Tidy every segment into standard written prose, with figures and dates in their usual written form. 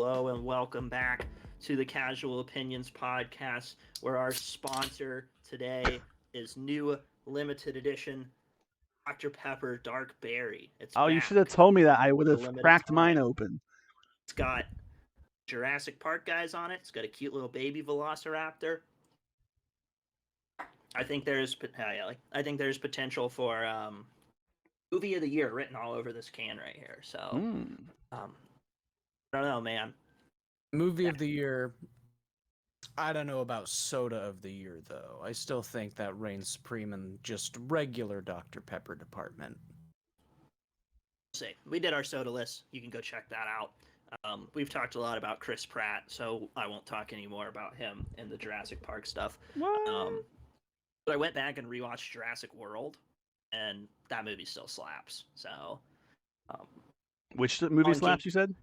Hello and welcome back to the Casual Opinions podcast, where our sponsor today is new limited edition Dr. Pepper Dark Berry. It's Oh, you back should have told me that. I would for a have limited cracked mine time. open. It's got Jurassic Park guys on it. It's got a cute little baby velociraptor. I think there's potential for movie of the year written all over this can right here. So I don't know, man. Movie of the year. I don't know about soda of the year, though. I still think that reigns supreme in just regular Dr. Pepper department. See, we did our soda list. You can go check that out. We've talked a lot about Chris Pratt, so I won't talk anymore about him and the Jurassic Park stuff. What? But I went back and rewatched Jurassic World, and that movie still slaps. So, Which movie slaps, you said?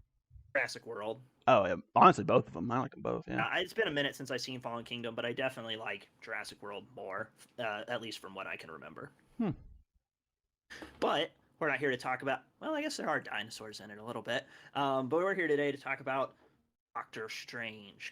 Jurassic World. Oh, yeah. Honestly, both of them. I like them both, yeah. It's been a minute since I've seen Fallen Kingdom, but I definitely like Jurassic World more, at least from what I can remember. But we're not here to talk about, well, I guess there are dinosaurs in it a little bit, but we're here today to talk about Doctor Strange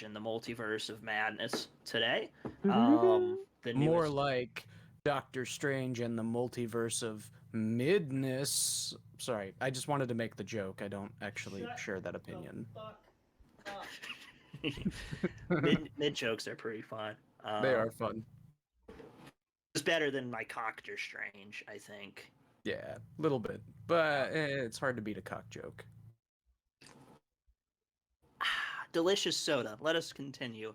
and the Multiverse of Madness today. More like Doctor Strange and the Multiverse of Midness. Sorry, I just wanted to make the joke. I don't actually share that opinion. Mid jokes are pretty fun. They are fun. It's better than my Doctor Strange, I think. Yeah, a little bit, but it's hard to beat a cock joke. Delicious soda. Let us continue.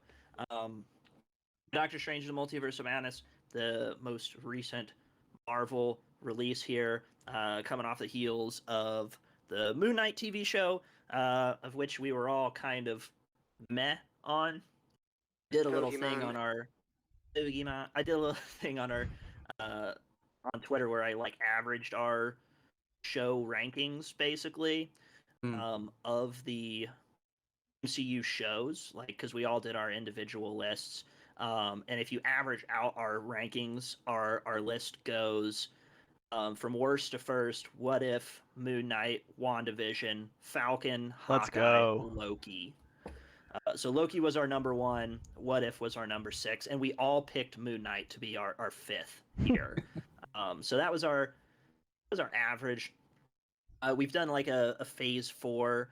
Doctor Strange and the Multiverse of Madness, the most recent Marvel release here, coming off the heels of the Moon Knight TV show, of which we were all kind of meh on. Did a little thing on our on Twitter where I averaged our show rankings basically of the MCU shows, because we all did our individual lists, and if you average out our rankings, our list goes from worst to first: What If, Moon Knight, WandaVision, Falcon, Let's Hawkeye, go. Loki. So Loki was our number 1, What If was our number 6, and we all picked Moon Knight to be our 5th here. So that was our average. We've done a phase 4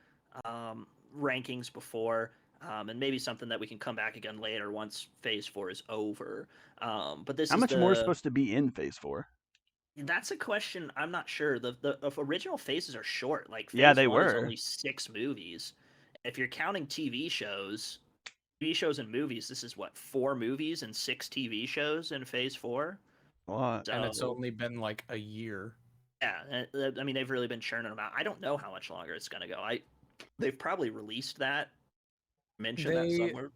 rankings before, and maybe something that we can come back again later once phase 4 is over. But this How much more is supposed to be in phase 4? That's a question I'm not sure. The original phases are short. Yeah, they 1 is were. only 6 movies. If you're counting TV shows and movies, this is what, 4 movies and 6 TV shows in phase 4? What? And it's only been a year. Yeah, I mean, they've really been churning them out. I don't know how much longer it's going to go. They've probably released that, mentioned that somewhere.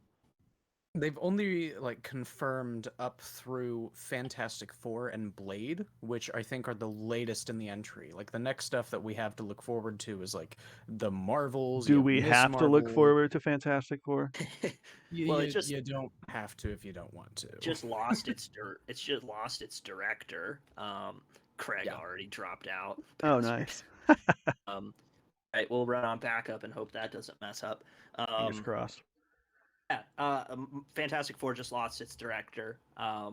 They've only confirmed up through Fantastic Four and Blade, which I think are the latest in the entry. The next stuff that we have to look forward to is the Marvels. Do we have to look forward to Fantastic Four? Well, you don't have to if you don't want to. It's just lost its director. Craig already dropped out. Oh, nice. Right, we'll run on backup and hope that doesn't mess up. Fingers crossed. Yeah, Fantastic Four just lost its director. I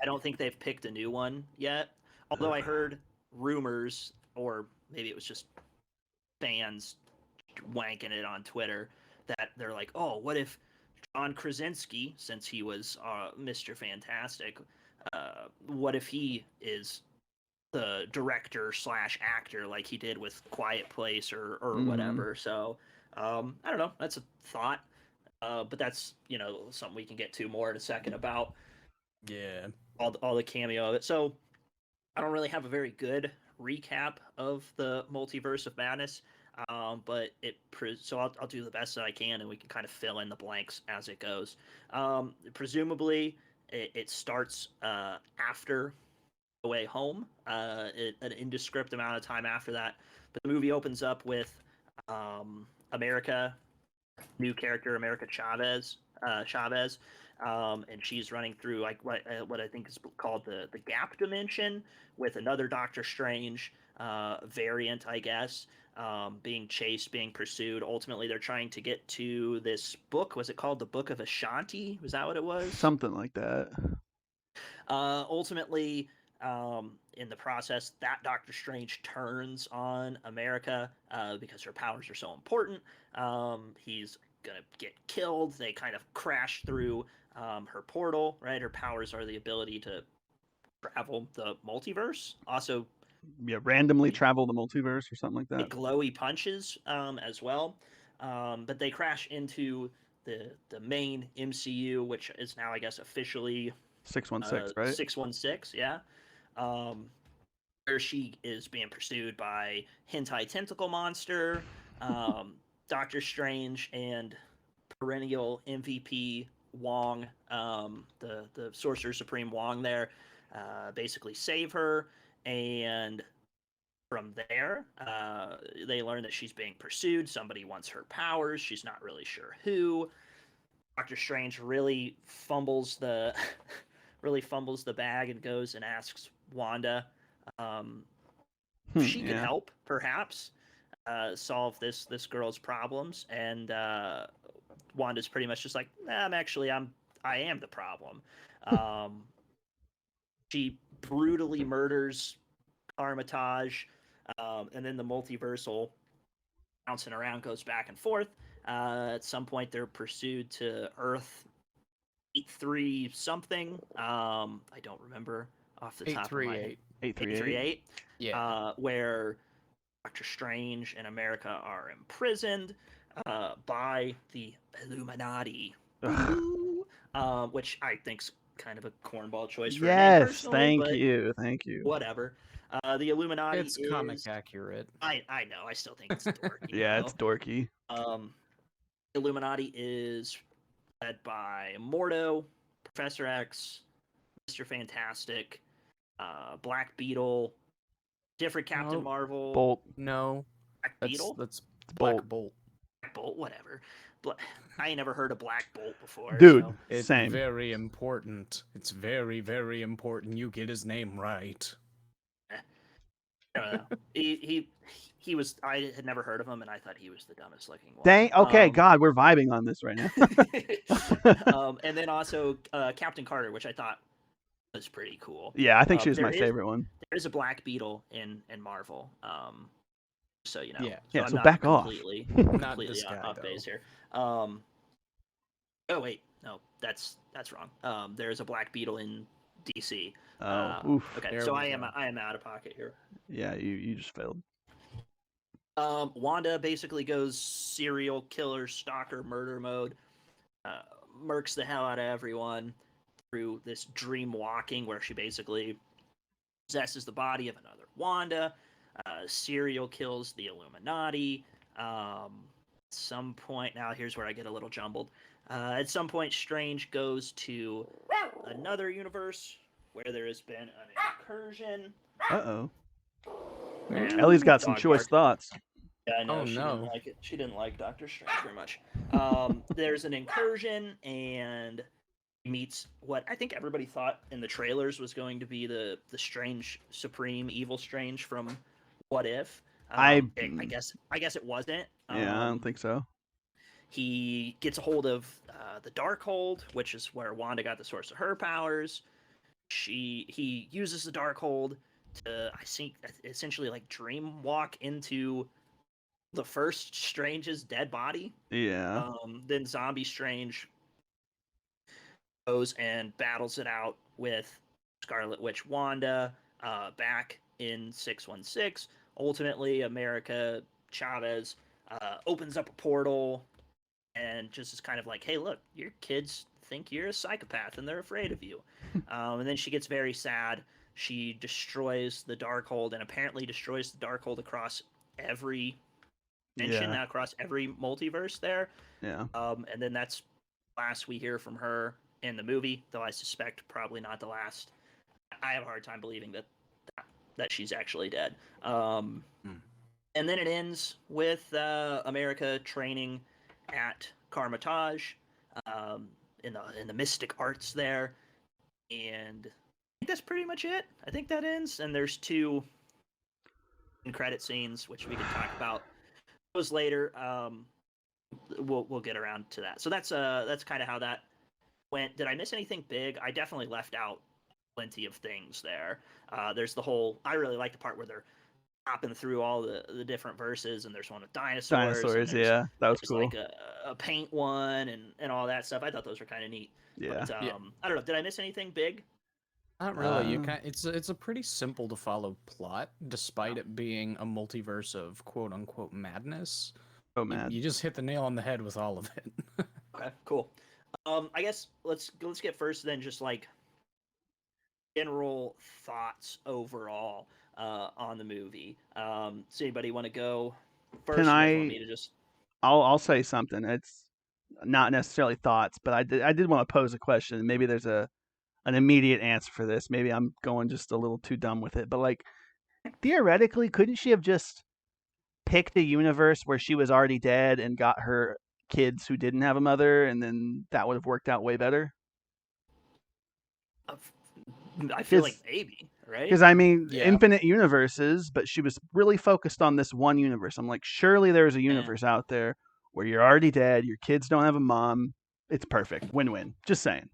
don't think they've picked a new one yet. Although I heard rumors, or maybe it was just fans wanking it on Twitter, that they're like, "Oh, what if John Krasinski, since he was Mr. Fantastic, what if he is the director / actor like he did with Quiet Place or whatever?" So I don't know. That's a thought. But that's, something we can get to more in a second about all the cameo of it. So I don't really have a very good recap of the Multiverse of Madness, but so I'll do the best that I can, and we can kind of fill in the blanks as it goes. Presumably, it starts after No Way Home, an indescript amount of time after that. But the movie opens up with new character America Chavez, and she's running through what I think is called the gap dimension with another Doctor Strange variant, I guess. being chased, being pursued. Ultimately, they're trying to get to this book. Was it called the Book of Ashanti? Was that what it was? Something like that. Ultimately, in the process, that Doctor Strange turns on America because her powers are so important. He's gonna get killed. They kind of crash through her portal. Right, her powers are the ability to travel the multiverse. Also, Yeah, randomly travel the multiverse or something like that. glowy punches as well. But they crash into the main MCU, which is now, I guess, officially 616, right? 616, yeah. Um, where she is being pursued by hentai tentacle monster, Doctor Strange, and perennial MVP Wong, the Sorcerer Supreme Wong. There, basically save her, and from there, they learn that she's being pursued. Somebody wants her powers. She's not really sure who. Doctor Strange really fumbles the really fumbles the bag and goes and asks Wanda if she could help, perhaps solve this girl's problems. And Wanda's pretty much just like, nah, I am the problem. She brutally murders Armitage, and then the multiversal bouncing around goes back and forth. At some point, they're pursued to Earth 83 something. I don't remember off the top of my head. 838. Yeah. Where Doctor Strange and America are imprisoned by the Illuminati, which I think's kind of a cornball choice for a name personally. Thank you. Whatever. The Illuminati it's comic accurate. I know. I still think it's dorky. Yeah, it's dorky. Illuminati is led by Mordo, Professor X, Mr. Fantastic, Black Beetle, different Captain Marvel. Bolt. No. Black Beetle? That's Black Bolt. Black Bolt, whatever. I ain't never heard of Black Bolt before. Dude, so. It's same. very important. It's very, very important you get his name right. I don't know. He was. I had never heard of him, and I thought he was the dumbest looking one. Okay, God, we're vibing on this right now. And then also Captain Carter, which I thought was pretty cool. Yeah, I think she was my favorite one. There is a Black Beetle in Marvel. So you know. Yeah. I'm So not back completely, off. completely off base here. Oh wait, no, that's wrong. There's a Black Beetle in DC. Okay, so I am out of pocket here. Yeah, you just failed. Wanda basically goes serial killer, stalker, murder mode. Murks the hell out of everyone through this dream walking, where she basically possesses the body of another Wanda. Serial kills the Illuminati. At some point, now here's where I get a little jumbled. At some point, Strange goes to another universe where there has been an incursion. Uh-oh. Ellie's got some choice thoughts. Yeah, I know. Oh, she no. didn't like it. She didn't like Doctor Strange very much. There's an incursion, and he meets what I think everybody thought in the trailers was going to be the Strange Supreme Evil Strange from What If. I guess it wasn't. Yeah, I don't think so. He gets a hold of the Darkhold, which is where Wanda got the source of her powers. He uses the Darkhold to, I think, essentially like dream walk into the first Strange's dead body. Yeah. Then Zombie Strange goes and battles it out with Scarlet Witch Wanda back in 616. Ultimately, America Chavez opens up a portal and just is kind of like, hey, look, your kids think you're a psychopath and they're afraid of you. And then she gets very sad. She destroys the Darkhold and apparently destroys the Darkhold across every dimension, across every multiverse there. Yeah. And then that's the last we hear from her in the movie, though I suspect probably not the last. I have a hard time believing that she's actually dead. And then it ends with America training at Carmitage in the mystic arts there, and I think that's pretty much it. I think that ends, and there's two credit scenes, which we can talk about those later. We'll get around to that. So that's kind of how that went. Did I miss anything big? I definitely left out plenty of things there. There's the whole. I really like the part where they're hopping through all the different verses, and there's one with dinosaurs, and Dinosaurs, yeah, that was there's cool. like a paint one and all that stuff. I thought those were kind of neat. Yeah. But Yeah. I don't know. Did I miss anything big? Not really. You Uh, can It's a pretty simple to follow plot, despite it being a multiverse of quote unquote madness. Oh You, man. you just hit the nail on the head with all of it. Okay, cool. I guess let's get first then just like general thoughts overall on the movie. Does anybody want to go first? Can You guys want I? me to just? I'll say something. It's not necessarily thoughts, but I did want to pose a question. Maybe there's an immediate answer for this. Maybe I'm going just a little too dumb with it. But like theoretically, couldn't she have just picked a universe where she was already dead and got her kids who didn't have a mother, and then that would have worked out way better? I feel like maybe, right? Because I mean, Yeah. infinite universes, but she was really focused on this one universe. I'm like, surely there's a Yeah. universe out there where you're already dead, your kids don't have a mom. It's perfect, win-win. Just saying.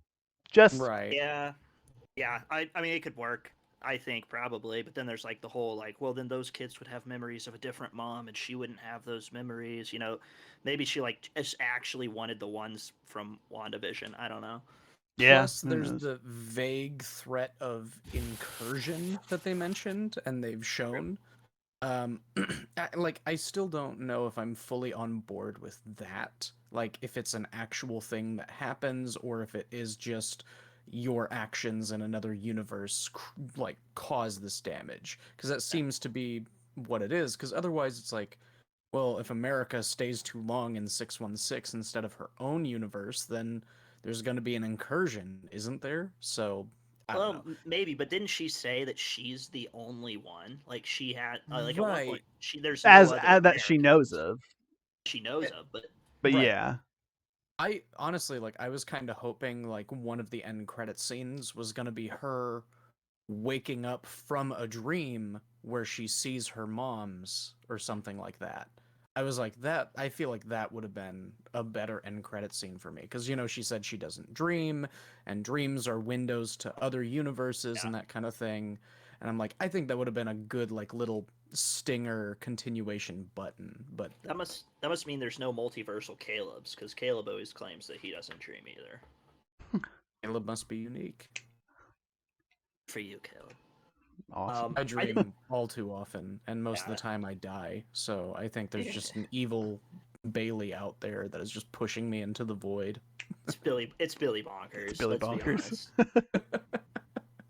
Just Right. Yeah, yeah. I mean, it could work. I think probably, but then there's like the whole like, well, then those kids would have memories of a different mom, and she wouldn't have those memories. You know, maybe she like just actually wanted the ones from WandaVision. I don't know. yeah. Plus, who there's knows? the vague threat of incursion that they mentioned and they've shown. I still don't know if I'm fully on board with that. Like, if it's an actual thing that happens, or if it is just your actions in another universe, like, cause this damage. Because that seems to be what it is. Because otherwise, it's like, well, if America stays too long in 616 instead of her own universe, then there's going to be an incursion, isn't there? So, I don't know. Maybe, but didn't she say that she's the only one? Like she had, like at one point, Right. there's no other That she knows Americans of. she knows of, but But Right. yeah. I honestly, like, I was kind of hoping like one of the end credit scenes was going to be her waking up from a dream where she sees her mom's or something like that. I was like, that, I feel like that would have been a better end credit scene for me. Because, you know, she said she doesn't dream, and dreams are windows to other universes and that kind of thing. And I'm like, I think that would have been a good, like, little stinger continuation button. But that must mean there's no multiversal Caleb's, because Caleb always claims that he doesn't dream either. Caleb must be unique. For you, Caleb. Awesome. I dream all too often, and most of Yeah. the time I die. So I think there's just an evil Bailey out there that is just pushing me into the void. It's Billy Bonkers. It's Billy let's be Bonkers.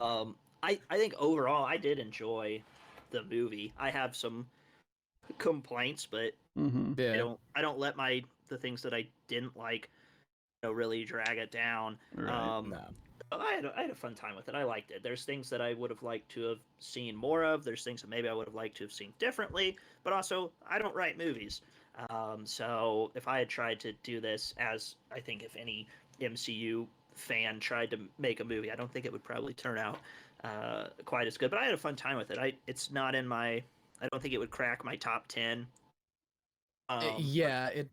honest. I think overall I did enjoy the movie. I have some complaints, but Mm-hmm. Yeah. I don't let the things that I didn't like, really drag it down. Right. No. I had a fun time with it. I liked it. There's things that I would have liked to have seen more of. There's things that maybe I would have liked to have seen differently. But also, I don't write movies. So if I had tried to do this, as I think if any MCU fan tried to make a movie, I don't think it would probably turn out quite as good. But I had a fun time with it. It's not in my. I don't think it would crack my top 10. Yeah, it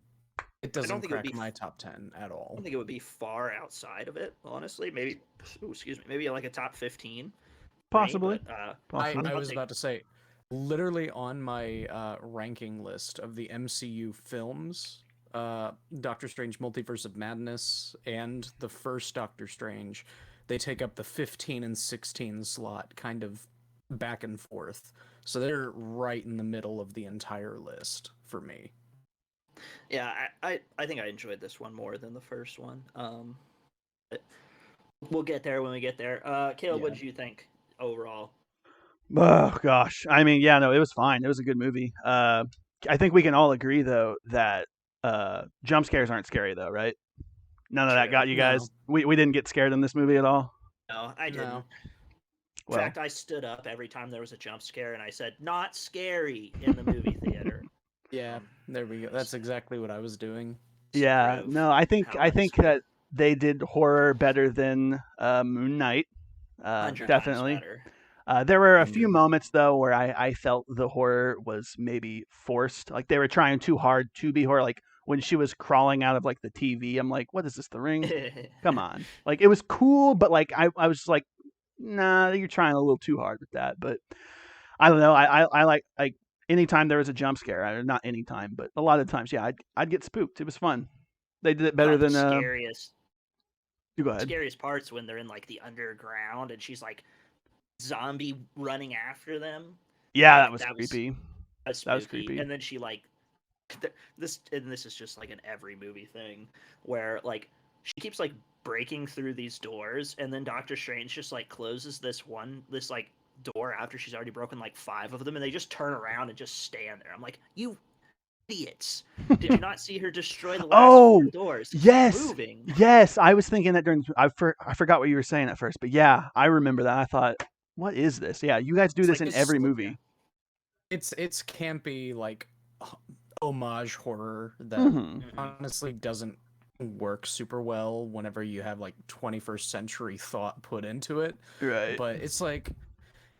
doesn't think it would crack be my top 10 at I all. don't think it would be far outside of it, honestly. Maybe, maybe like a top 15. Possibly. But, Possibly. I I'll was take- about to say, literally on my ranking list of the MCU films, Doctor Strange Multiverse of Madness and the first Doctor Strange, they take up the 15 and 16 slot, kind of back and forth. So they're right in the middle of the entire list for me. Yeah, I think I enjoyed this one more than the first one. But we'll get there when we get there. Caleb, what Yeah. did you think overall? Oh gosh. I mean, yeah, no, it was fine. It was a good movie. I think we can all agree though that jump scares aren't scary though, right? None of that True. got you No. guys. We didn't get scared in this movie at all. No, I didn't. No. In Well, fact, I stood up every time there was a jump scare and I said, "Not scary" in the movie theater. Yeah, there we go. That's exactly what I was doing. yeah, Proof no, I think how that they did horror better than Moon Knight. 100 times Definitely. better. There were a few Agreed. moments though where I felt the horror was maybe forced. Like they were trying too hard to be horror. Like when she was crawling out of like the TV, I'm like, what is this? The Ring? Come on. Like it was cool, but like I was just like, nah, you're trying a little too hard with that. But I don't know. I like anytime there was a jump scare, not anytime, but a lot of times, yeah, I'd get spooked. It was fun. They did it I better thought the than scariest you go ahead. scariest parts when they're in like the underground and she's like zombie running after them. Yeah, that Like was that was creepy. That was spooky. creepy. And then she like this is just like an every movie thing where like she keeps like breaking through these doors and then Doctor Strange just like closes this like door after she's already broken like 5 of them and they just turn around and just stand there. I'm like, you idiots. Did you not see her destroy the last 4 Oh, doors? Keep yes. moving. Yes, I was thinking that during I forgot what you were saying at first, but yeah, I remember that. I thought, what is this? Yeah, you guys do It's this like in this every slow, movie. It's campy like homage horror that Mhm. honestly doesn't work super well whenever you have like 21st century thought put into it. Right. But it's like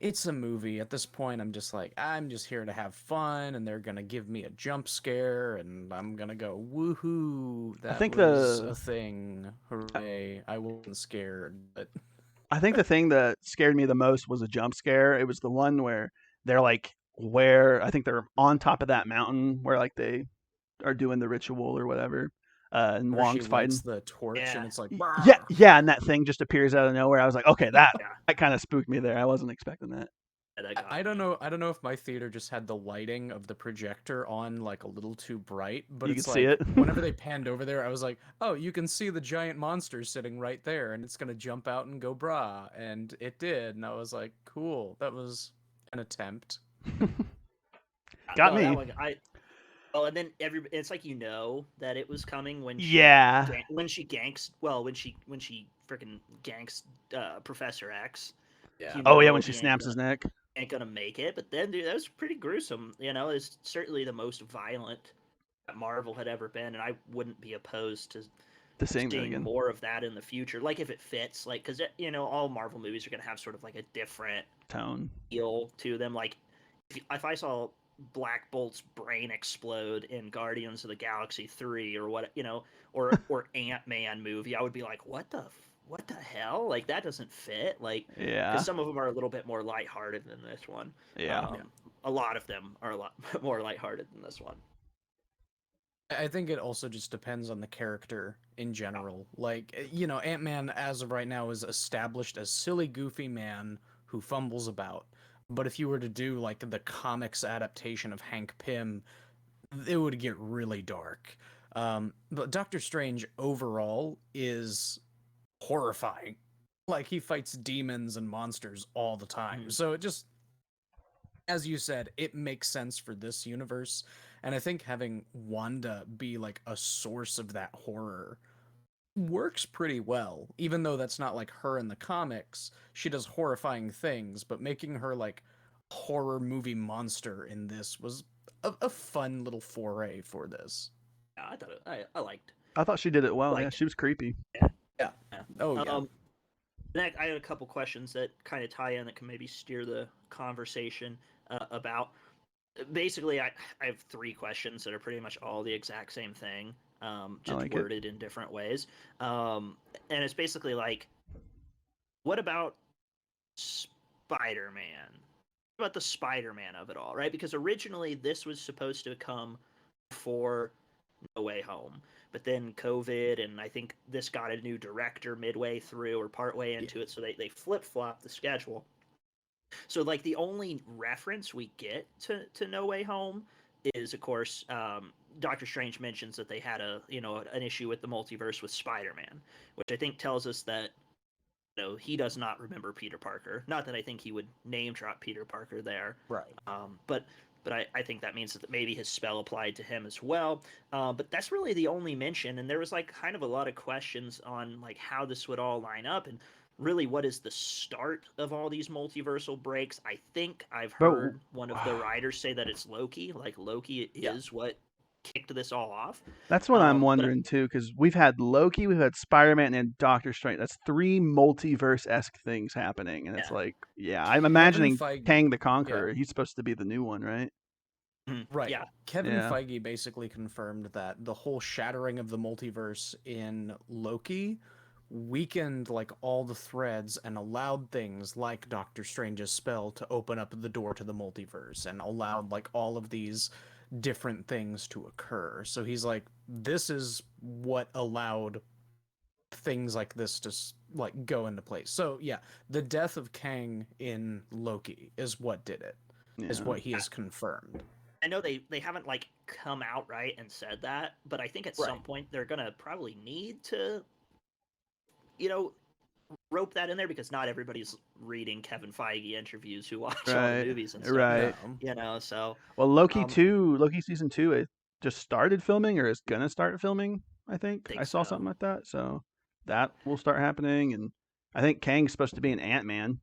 it's a movie. At this point, I'm just like, I'm just here to have fun, and they're gonna give me a jump scare, and I'm gonna go, woohoo! I That think was the a thing. Hooray! I wasn't scared, but I think the thing that scared me the most was a jump scare. It was the one where they're like where I think they're on top of that mountain where like they are doing the ritual or whatever. And where she Wong's lights fighting. the torch, yeah. and it's like, Yeah, "Rawr!" yeah, and that thing just appears out of nowhere. I was like, okay, that Yeah, that kind of spooked me there. I wasn't expecting that. that I got don't me. know. I don't know if my theater just had the lighting of the projector on like a little too bright, but You could it's see like it. whenever they panned over there, I was like, "Oh, you can see the giant monster sitting right there, and it's gonna jump out and go brah," and it did, and I was like, "Cool, that was an attempt." Got No, that me. one I Oh, and then it's like you know that it was coming when Yeah. when she ganks when she freaking ganks Professor X. Yeah. You Oh yeah, know when she he snaps his neck. ain't gonna make it. But then, dude, that was pretty gruesome. You know, it's certainly the most violent that Marvel had ever been, and I wouldn't be opposed to To seeing that seeing again. more of that in the future. Like if it fits, like because you know all Marvel movies are gonna have sort of like a different Tone. feel to them. Like if I saw Black Bolt's brain explode in Guardians of the Galaxy 3 or what, you know, or Ant-Man movie, I would be like, what the hell? Like that doesn't fit. Like Yeah. because some of them are a little bit more lighthearted than this one. Yeah. A lot of them are a lot more lighthearted than this one. I think it also just depends on the character in general. Like, you know, Ant-Man as of right now is established as silly, goofy man who fumbles about. But if you were to do like the comics adaptation of Hank Pym, it would get really dark. But Doctor Strange overall is horrifying. Like he fights demons and monsters all the time. Mhm. So it just, as you said, it makes sense for this universe. And I think having Wanda be like a source of that horror works pretty well. Even though that's not like her in the comics, she does horrifying things, but making her like horror movie monster in this was a fun little foray for this. Yeah, I thought I liked I thought she did it well. Yeah, liked she was creepy. it. Yeah. Yeah. Oh yeah. Next, I had a couple questions that kind of tie in that can maybe steer the conversation about. Basically, I have 3 questions that are pretty much all the exact same thing, I just like it. worded in different ways. And it's basically like, what about Spider-Man? What about the Spider-Man of it all, right? Because originally this was supposed to come before No Way Home, but then COVID, and I think this got a new director midway through or partway into it, so they flip-flopped the schedule. So like the only reference we get to No Way Home is of course Doctor Strange mentions that they had an issue with the multiverse with Spider-Man, which I think tells us that he does not remember Peter Parker. Not that I think he would name drop Peter Parker there, Right. But I think that means that maybe his spell applied to him as well. But that's really the only mention, and there was like kind of a lot of questions on like how this would all line up, and really what is the start of all these multiversal breaks. I think I've But heard one of the writers say that it's Loki. Like Loki Yeah. is what kicked this all off. That's what I'm But wondering too, because we've had Loki, we've had Spider-Man, and Doctor Strange. That's 3 multiverse-esque things happening, and it's Yeah. like, yeah, I'm Kevin imagining Feige, Kang the yeah, Conqueror. He's supposed to be the new one, right? right. Yeah. Kevin Yeah. Feige basically confirmed that the whole shattering of the multiverse in Loki weakened like all the threads and allowed things like Doctor Strange's spell to open up the door to the multiverse and allowed like all of these different things to occur. So he's like, this is what allowed things like this to like go into place. So yeah, the death of Kang in Loki is what did it. Is Yeah. what he has confirmed. I know they haven't like come out right and said that, but I think at some point they're gonna probably need to, you know, rope that in there because not everybody's reading Kevin Feige interviews who watch all the Right. movies and stuff. Right. No. You know, so Well, Loki Um, 2, Loki season 2, it just started filming or is gonna start filming. I think think I saw so. something like that. So that will start happening, and I think Kang's supposed to be an Ant-Man.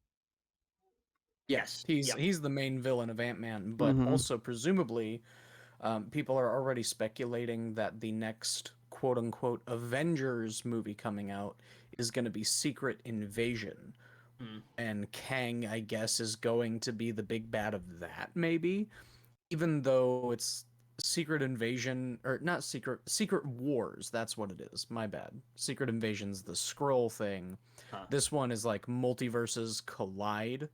Yes. he's the main villain of Ant-Man, but Mm-hmm. also presumably, people are already speculating that the next quote unquote Avengers movie coming out is going to be Secret Invasion. Mm. And Kang, I guess, is going to be the big bad of that, maybe. Even though it's Secret Invasion, or not Secret Wars, that's what it is. My bad. Secret Invasion's the scroll thing. Huh. This one is like multiverses collide,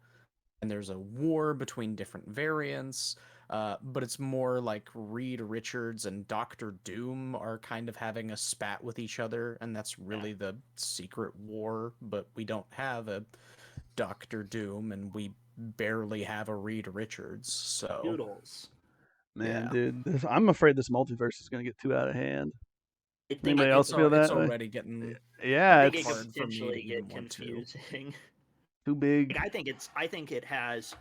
and there's a war between different variants. But it's more like Reed Richards and Doctor Doom are kind of having a spat with each other, and that's really the secret war. But we don't have a Doctor Doom, and we barely have a Reed Richards. So Doodles. Man, yeah, dude, I'm afraid this multiverse is gonna get too out of hand. I think Anybody it else gets, feel it's that way? already getting I Yeah, think it it's could hard for me to potentially even get want to. confusing. too big. Like, I think it has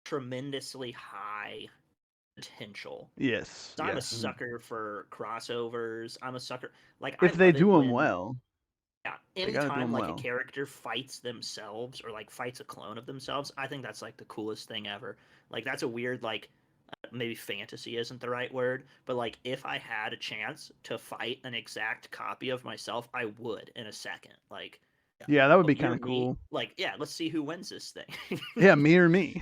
tremendously high potential. Yes, I'm a yes. sucker for crossovers. I'm a sucker. Like I If they love it do them when well, yeah, they gotta do anytime them like a well. character fights themselves or like fights a clone of themselves, I think that's like the coolest thing ever. Like that's a weird like maybe fantasy isn't the right word, but like if I had a chance to fight an exact copy of myself, I would in a second. Like Yeah, that would oh, be you're kind of me. cool. Like yeah, let's see who wins this thing. Yeah, me or me.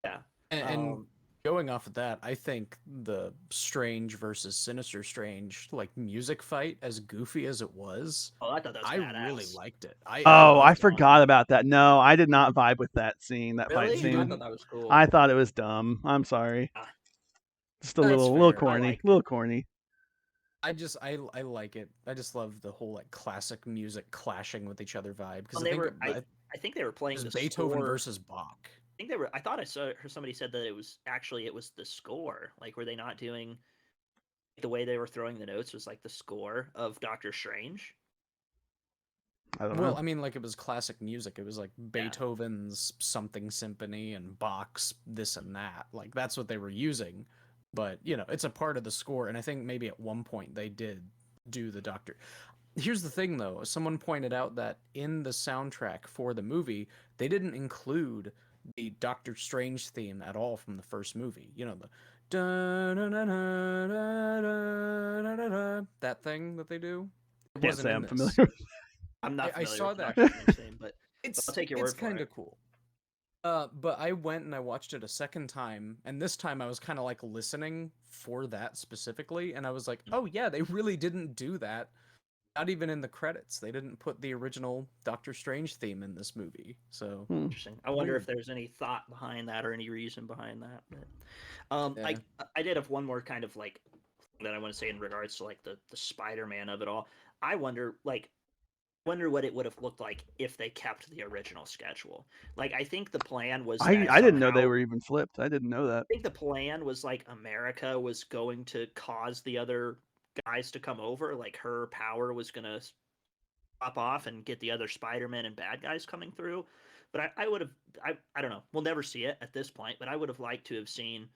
Yeah. And going off of that, I think the Strange versus Sinister Strange like music fight, as goofy as it was, Oh, I thought that was I badass. really liked it. I Oh, I loved it. forgot about that. No, I did not vibe with that scene, that fight Really? You I scene. thought didn't? that was cool. I thought it was dumb. I'm sorry. Ah, Just a That's little fair. I corny, liked little it. corny. I like it. I just love the whole like classic music clashing with each other vibe because When I they think were, it I think they were playing was the Beethoven score. versus Bach. I think they were. I thought I saw heard somebody said that it was actually it was the score. Like, were they not doing the way they were throwing the notes was like the score of Doctor Strange? I don't Well, know. I mean, like it was classic music. It was like Yeah. Beethoven's something symphony and Bach's this and that. Like that's what they were using. But you know, it's a part of the score, and I think maybe at one point they did do the Doctor. Here's the thing, though. Someone pointed out that in the soundtrack for the movie, they didn't include the Doctor Strange theme at all from the first movie. You know, the that thing that they do. It Can't wasn't say in I'm familiar. this. with I'm not I familiar saw with the that. Doctor Strange thing, but I'll take your It's word for kind it. of cool. But I went and I watched it a second time, and this time I was kind of like listening for that specifically, and I was like, oh yeah, they really didn't do that. Not even in the credits. They didn't put the original Doctor Strange theme in this movie. So Hmm. Interesting. I wonder if weird. there's any thought behind that or any reason behind that. But Yeah. I did have one more kind of like that I want to say in regards to like the Spider-Man of it all. I wonder what it would have looked like if they kept the original schedule. Like I think the plan was that I didn't know they somehow were even flipped. I didn't know that. I think the plan was like America was going to cause the other guys to come over. Like her power was going to pop off and get the other Spider-Man and bad guys coming through. But I would have, I don't know. We'll never see it at this point, but I would have liked to have seen,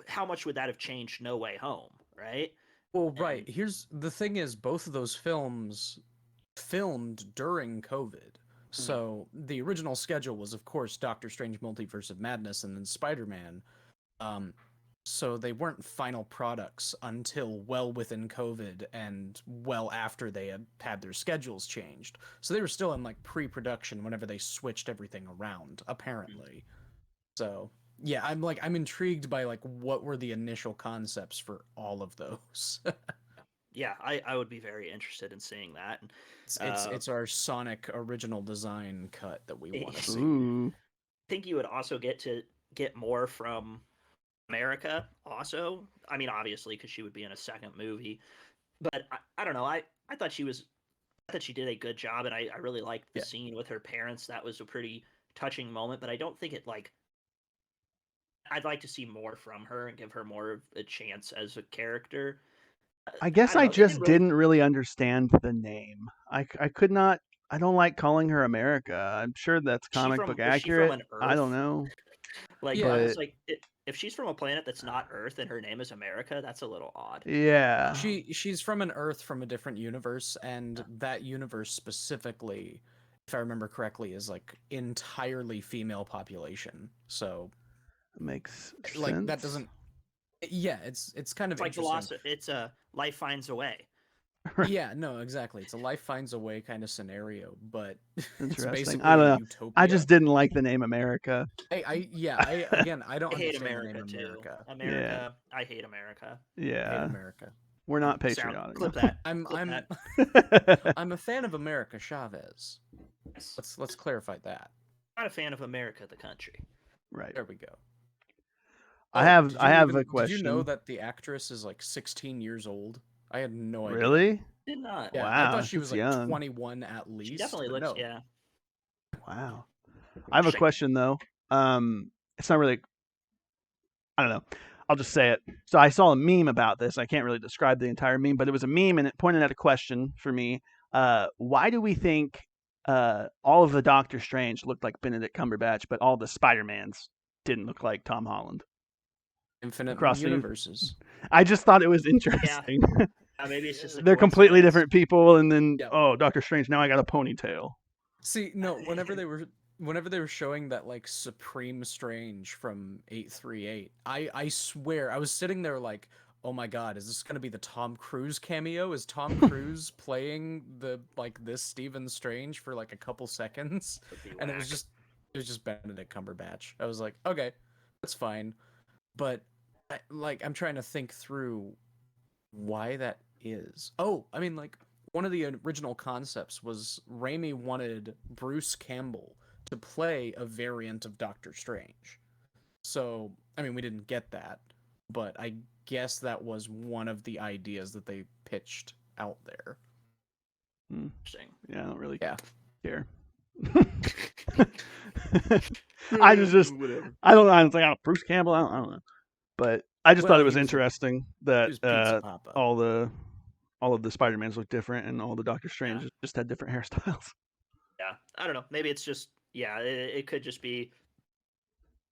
how much would that have changed No Way Home, right? Well, And right. Here's the thing is both of those films filmed during COVID. So the original schedule was of course Doctor Strange Multiverse of Madness and then Spider-Man. Um so they weren't final products until well within COVID and well after they had their schedules changed. So they were still in like pre-production whenever they switched everything around, apparently. So yeah, I'm intrigued by like what were the initial concepts for all of those. Yeah, I would be very interested in seeing that. It's our Sonic original design cut that we want to see. Ooh. I think you would also get more from America. Also, I mean, obviously, because she would be in a second movie. But I don't know. I thought she did a good job, and I really liked the Yeah. scene with her parents. That was a pretty touching moment. But I don't think it like. I'd like to see more from her and give her more of a chance as a character. I guess don't I know. They just didn't really understand the name. I could not. I don't like calling her America. I'm sure that's comic book Is she from accurate. an I don't Earth? know, Like, Yeah. but like if she's from a planet that's not Earth and her name is America, that's a little odd. yeah, She's from an Earth from a different universe, and that universe specifically, if I remember correctly, is like entirely female population. So makes like sense. that doesn't. Yeah, it's kind of It's like interesting. It's a life finds a way. Yeah, no, exactly. It's a life finds a way kind of scenario, but it's Interesting. basically I don't a know. utopia. I just didn't like the name America. Again, I don't I hate understand America the name too. America. America, I hate America. I hate Yeah, America. we're not Sound patriotic. clip no. that. I'm Clip I'm that. I'm a fan of America Chavez. Yes. Let's clarify that. Not a fan of America, the country. Right. There we go. I Oh, have a Did you know question. that the actress is like 16 years old? I had no idea. Really? Did not. Yeah, I Wow, thought she was that's like young. 21 at least. She definitely but looks. no. Yeah. Wow. I have a Interesting. question though. It's not really. I don't know. I'll just say it. So I saw a meme about this. I can't really describe the entire meme, but it was a meme and it pointed at a question for me. Why do we think all of the Doctor Strange looked like Benedict Cumberbatch, but all the Spider-Mans didn't look like Tom Holland? Infinite Across the- universes. I just thought it was interesting. Maybe it's just a They're completely coincidence. different people, and then Yep. oh, Doctor Strange, now I got a ponytail. See, no, whenever they were showing that like Supreme Strange from 838, I swear I was sitting there like, oh my god, is this gonna be the Tom Cruise cameo? Is Tom Cruise playing the like this Stephen Strange for like a couple seconds? Would be And whack. it was just Benedict Cumberbatch. I was like, okay, that's fine. But I'm trying to think through why that is. Oh, I mean, like one of the original concepts was Raimi wanted Bruce Campbell to play a variant of Doctor Strange. So, I mean, we didn't get that, but I guess that was one of the ideas that they pitched out there. Interesting. Yeah, I don't really Yeah. care. I just Whatever. I don't know. It's like Bruce Campbell. I don't know, but I just Well, thought it was he was interesting He that was Pizza Papa. all of the Spider-Mans look different, and all the Doctor Strange just had different hairstyles. Yeah, I don't know. Maybe it's just it could just be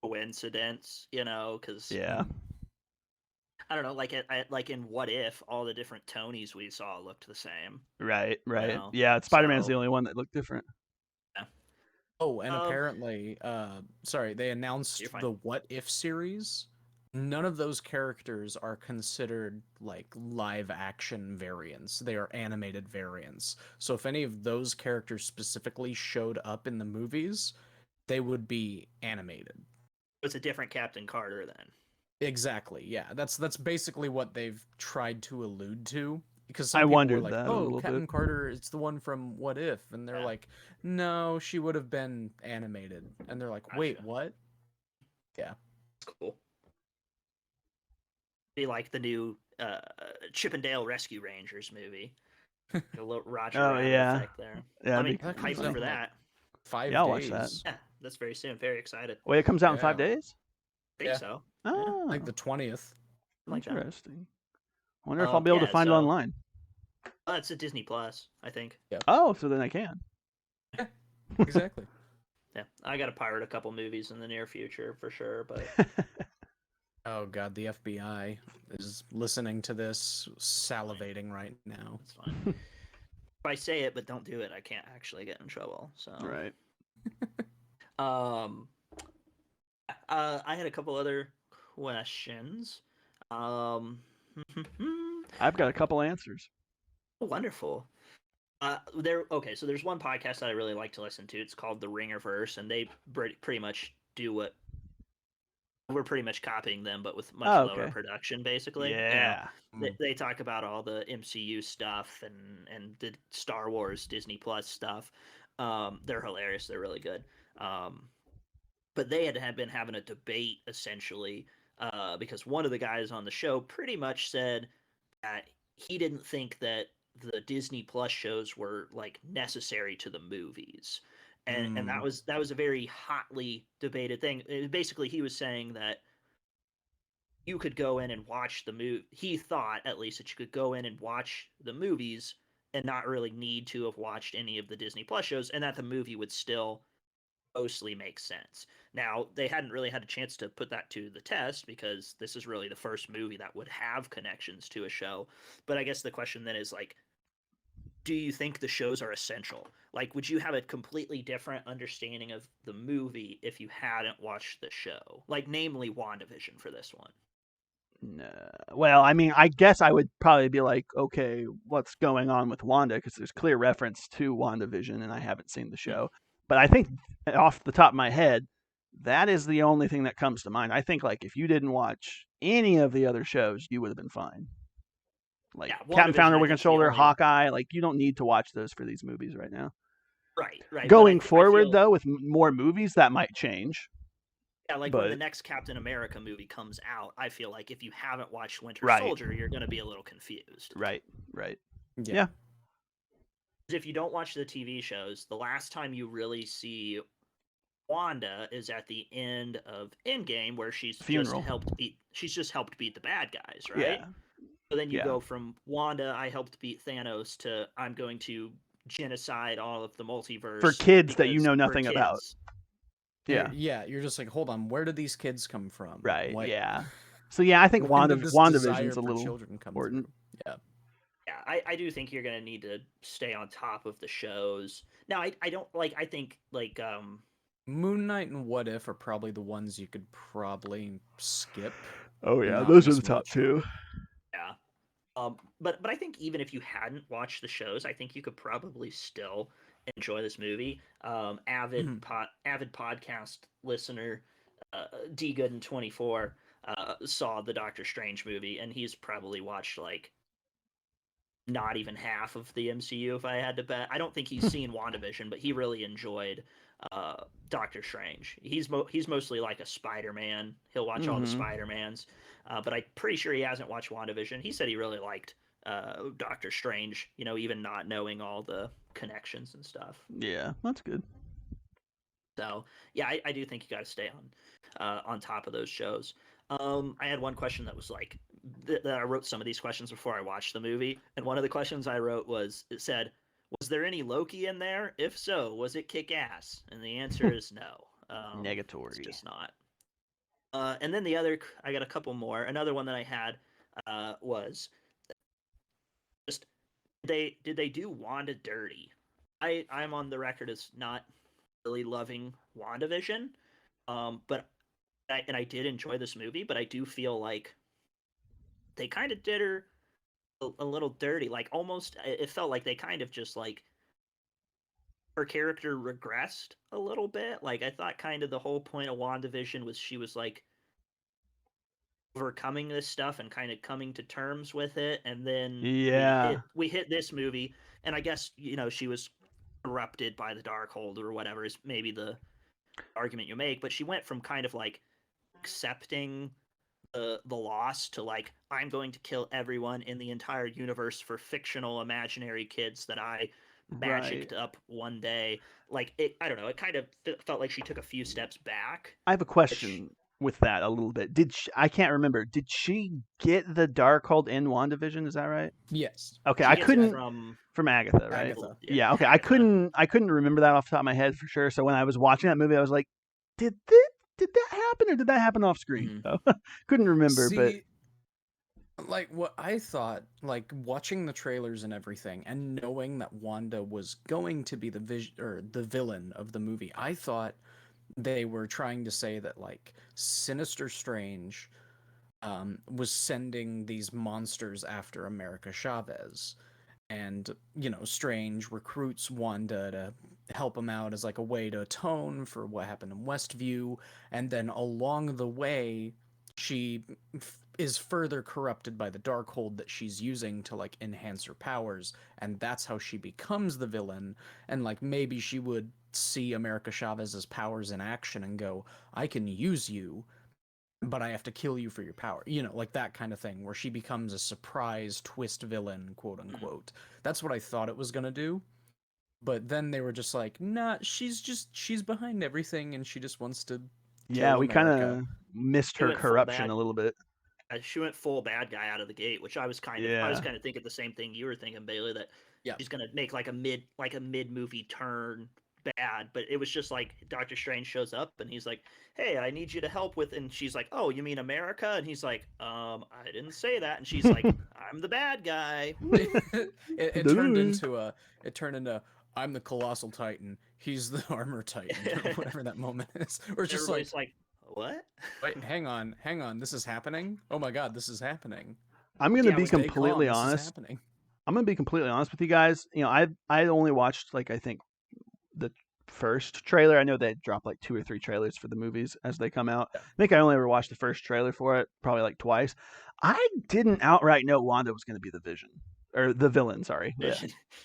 coincidence, because Yeah, I don't know. Like in What If, all the different Tonys we saw looked the same. right. know, Yeah, Spider-Man's the so- only one that looked different. Oh, and Um, apparently, sorry, they announced You're fine. the What If series. None of those characters are considered like live action variants. They are animated variants. So if any of those characters specifically showed up in the movies, they would be animated. It's a different Captain Carter then. Exactly. Yeah. That's basically what they've tried to allude to. Because I some people were wondered like, that a "Oh, little Captain bit. Carter, it's the one from What If," and they're Yeah. like, "No, she would have been animated." And they're like, "Wait, Gotcha. what?" It's cool. Be like the new Chippendale Rescue Rangers movie. A little Roger Oh, Rabbit yeah. effect there. Yeah, I that'd mean, be That kinda comes hyped out for in, like, that. 5 Yeah, I'll days. watch that. Yeah, that's very soon. Very excited. Wait, it comes out in Yeah. 5 days. I think Yeah. so. Oh, Like the 20th. Like that. interesting. I wonder if I'll be able to find it so- online. It's a Disney Plus, I think. Oh, so then I can. Exactly. Yeah, I got to pirate a couple movies in the near future for sure. But Oh god, the FBI is listening to this, salivating right now. it's fine. If I say it but don't do it, I can't actually get in trouble. So Right. I had a couple other questions. Um, I've got a couple answers. wonderful. So there's one podcast that I really like to listen to. It's called The Ringerverse, and they pretty much do what we're pretty much copying them, but with much Oh, lower okay. production, basically. Yeah. They talk about all the MCU stuff and the Star Wars Disney Plus stuff. They're hilarious. They're really good. Um, but they had been having a debate essentially because one of the guys on the show pretty much said that he didn't think that the Disney Plus shows were like necessary to the movies. And that was a very hotly debated thing. Basically, he was saying that you could go in and watch the movie. He thought, at least, that you could go in and watch the movies and not really need to have watched any of the Disney Plus shows, and that the movie would still mostly make sense. Now, they hadn't really had a chance to put that to the test because this is really the first movie that would have connections to a show. But I guess the question then is like, do you think the shows are essential? Like, would you have a completely different understanding of the movie if you hadn't watched the show? Like, namely WandaVision for this one. No. Well, I mean, I guess I would probably be like, okay, what's going on with Wanda? Because there's clear reference to WandaVision, and I haven't seen the show. But I think off the top of my head, that is the only thing that comes to mind. I think like if you didn't watch any of the other shows, you would have been fine. Like Yeah, Captain WandaVision, Falcon, I Winter think, is the Soldier, only. Hawkeye, like you don't need to watch those for these movies right now. Right, right. Going I forward, feel, though, with more movies, that might change. yeah, like when the But next Captain America movie comes out, I feel like if you haven't watched Winter right, Soldier, you're going to be a little confused. right. Yeah. If you don't watch the TV shows, the last time you really see Wanda is at the end of Endgame, where Funeral. she's just helped beat the bad guys, right? Yeah. So then you Yeah. go from Wanda, I helped beat Thanos, to I'm going to genocide all of the multiverse For kids that you because know for nothing about. kids. Yeah. You're just like, hold on, where did these kids come from? Right. What, Yeah. So yeah, I think when did this desire WandaVision's a for little children come important. through? Yeah. Yeah, I do think you're gonna need to stay on top of the shows. Now, I don't like. I think like Moon Knight and What If are probably the ones you could probably skip. Oh yeah, Not those are as the top much. two. yeah. But I think even if you hadn't watched the shows, I think you could probably still enjoy this movie. Mhm. Avid podcast listener, D Good in 24 saw the Doctor Strange movie, and he's probably watched like not even half of the MCU if I had to bet. I don't think he's seen WandaVision, but he really enjoyed Doctor Strange. He's mostly like a Spider-Man. He'll watch all the Mm-hmm. Spider-Mans, but I'm pretty sure he hasn't watched WandaVision. He said he really liked Doctor Strange, you know, even not knowing all the connections and stuff. Yeah, that's good. So yeah, I do think you got to stay on top of those shows. I had one question that was like that I wrote some of these questions before I watched the movie, and one of the questions I wrote it said, "Was there any Loki in there? If so, was it kick ass?" And the answer is no. It's Negatory. just not. And then I got a couple more. Another one that I had was just did they do Wanda dirty? I'm on the record as not really loving WandaVision, but I did enjoy this movie, but I do feel like they kind of did her a little dirty. Like almost, it felt like they kind of just like her character regressed a little bit. Like I thought, kind of the whole point of WandaVision was she was like overcoming this stuff and kind of coming to terms with it, and then Yeah. we hit this movie, and I guess she was corrupted by the Darkhold or whatever is maybe the argument you make, but she went from kind of like accepting the loss to like I'm going to kill everyone in the entire universe for fictional imaginary kids that I magicked up one day. Like I don't know. It kind of felt like she took a few steps back. I have a question with that a little bit. I can't remember. Did she get the Darkhold in WandaVision? Is that right? Yes. Okay, She I gets it couldn't from Agatha, right? Agatha. Yeah. Okay, Agatha. I couldn't remember that off the top of my head for sure. So when I was watching that movie, I was like, did that happen or did that happen off screen? So, couldn't remember, but See, like what I thought, like watching the trailers and everything, and knowing that Wanda was going to be the villain of the movie, I thought they were trying to say that like Sinister Strange was sending these monsters after America Chavez. And, Strange recruits Wanda to help him out as like a way to atone for what happened in Westview. And then along the way, she is further corrupted by the Darkhold that she's using to like enhance her powers. And that's how she becomes the villain. And like maybe she would see America Chavez's powers in action and go, I can use you, but I have to kill you for your power. Like that kind of thing where she becomes a surprise twist villain, quote unquote. That's what I thought it was going to do. But then they were just like, nah, she's behind everything and she just wants to Yeah, kill we kind America. of missed They her went full corruption bad. a little bit. She went full bad guy out of the gate, which I was kind Yeah. of thinking the same thing you were thinking, Bailey, that Yeah. she's gonna make like a mid movie turn bad, but it was just like Doctor Strange shows up and he's like, "Hey, I need you to help with," and she's like, "Oh, you mean America?" And he's like, I didn't say that," and she's like, "I'm the bad guy." it turned into I'm the colossal titan, he's the armor titan, or whatever that moment is. Or it's just Everybody's like, "What?" wait, hang on, this is happening? Oh my god, this is happening. I'm gonna Yeah, be was Stay completely calm, this is honest. happening. I'm gonna be completely honest with you guys. I only watched like I think the first trailer. I know they dropped like 2 or 3 trailers for the movies as they come out. Yeah. I think I only ever watched the first trailer for it, probably like twice. I didn't outright know Wanda was going to be the Vision or the villain. Sorry,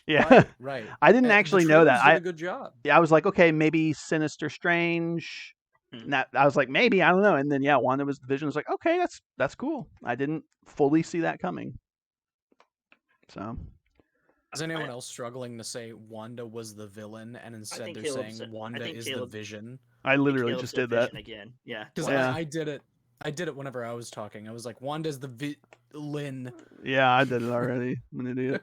yeah. Right. I didn't The actually know that. trailers did a good job. I was like, okay, maybe Sinister Strange. Hmm. And I was like, maybe, I don't know. And then yeah, Wanda was the Vision. I was like, okay, that's cool. I didn't fully see that coming. So Is anyone else struggling to say Wanda was the villain and instead think they're Caleb saying said- I Wanda think is Caleb- the Vision? I literally Caleb just said did that. Vision again. Yeah. Because Yeah. I did it. I did it whenever I was talking. I was like, Wanda's the villain. Yeah, I did it already. I'm an idiot.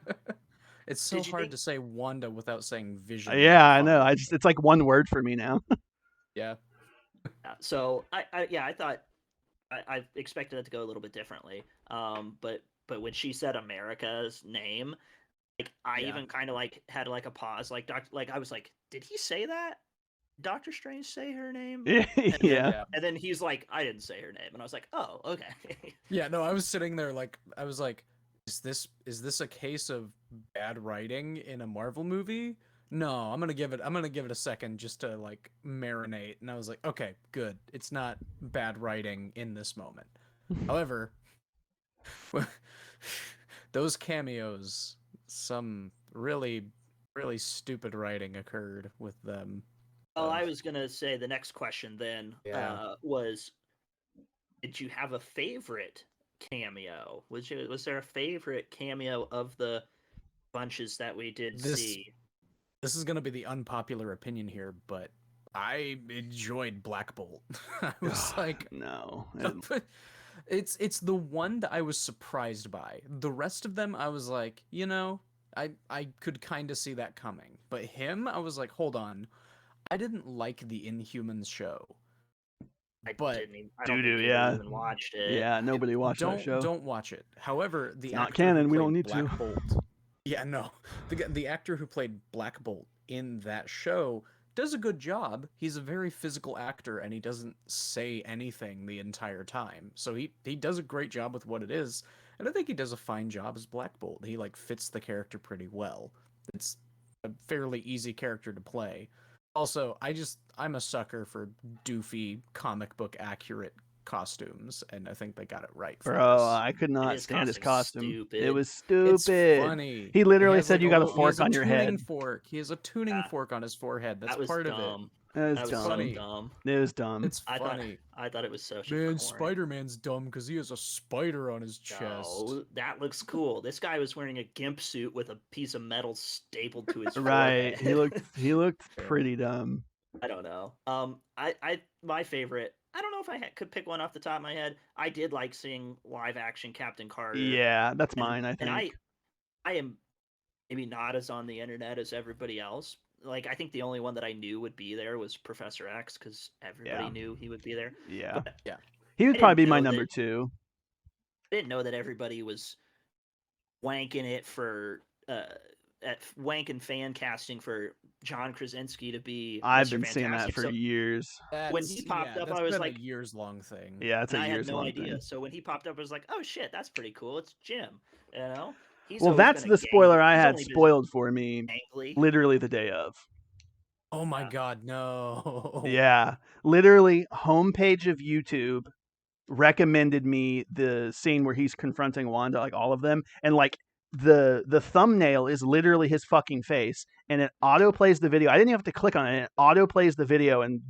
It's so Did you hard think- to say Wanda without saying Vision. Yeah, I know. Fuck. It's like one word for me now. Yeah. So I thought I expected it to go a little bit differently. But when she said America's name, like I Yeah. even kind of like had like a pause, like I was like, did he say that? Dr. Strange say her name? Yeah. And then he's like, I didn't say her name, and I was like, oh, okay. Yeah, no, I was sitting there like I was like, is this a case of bad writing in a Marvel movie? No, I'm gonna give it a second just to like marinate. And I was like, okay, good. It's not bad writing in this moment. However, those cameos, some really, really stupid writing occurred with them. Oh, I was gonna say the next question then Yeah. was, did you have a favorite cameo? Was there a favorite cameo of the bunches that we did see? This is gonna be the unpopular opinion here, but I enjoyed Black Bolt. I was like, no. it's the one that I was surprised by. The rest of them, I was like, I could kind of see that coming. But him, I was like, hold on, I didn't like the Inhumans show. I But don't think yeah. even watched it. Yeah, nobody watched that show. Don't watch it. However, the not actor canon. who We don't played need Black to. Bolt, yeah, no, the actor who played Black Bolt in that show does a good job. He's a very physical actor, and he doesn't say anything the entire time. So he does a great job with what it is, and I think he does a fine job as Black Bolt. He like fits the character pretty well. It's a fairly easy character to play. Also, I'm a sucker for doofy comic book accurate costumes, and I think they got it right. For Bro, this. I could not His stand his costume's costume. stupid. It was stupid. It's funny. He literally has, said like, you got a he fork has a on your tuning head. fork. He has a tuning fork on his forehead. That's That was part dumb. of it. It That was was dumb. funny. so dumb. It was dumb. It's I funny. thought it was so shit. Man, Spider-Man's dumb because he has a spider on his chest. No, that looks cool. This guy was wearing a gimp suit with a piece of metal stapled to his Right. forehead. He looked pretty dumb. I don't know. My favorite. I don't know if I could pick one off the top of my head. I did like seeing live action Captain Carter. Yeah, that's and, mine, I think. And I am maybe not as on the internet as everybody else. Like I think the only one that I knew would be there was Professor X because everybody knew he would be there. Yeah. But Yeah. He would I probably didn't be my know number that- 2. I didn't know that everybody was wanking it for at wanking fan casting for John Krasinski to be I've Mr. been seeing that Fantastic. for So years. when he popped up, That's I was been a like, years-long thing. Yeah, it's and a I had years no long idea. thing. So when he popped up, I was like, oh shit, that's pretty cool. It's Jim. You know, he's Well, always that's been a the spoiler I he's had only been spoiled for me gangly. literally the day of. Oh my Yeah. god, no. Yeah, literally homepage of YouTube recommended me the scene where he's confronting Wanda, like all of them, and like the thumbnail is literally his fucking face, and it auto plays the video. I didn't even have to click on it. It auto plays the video, and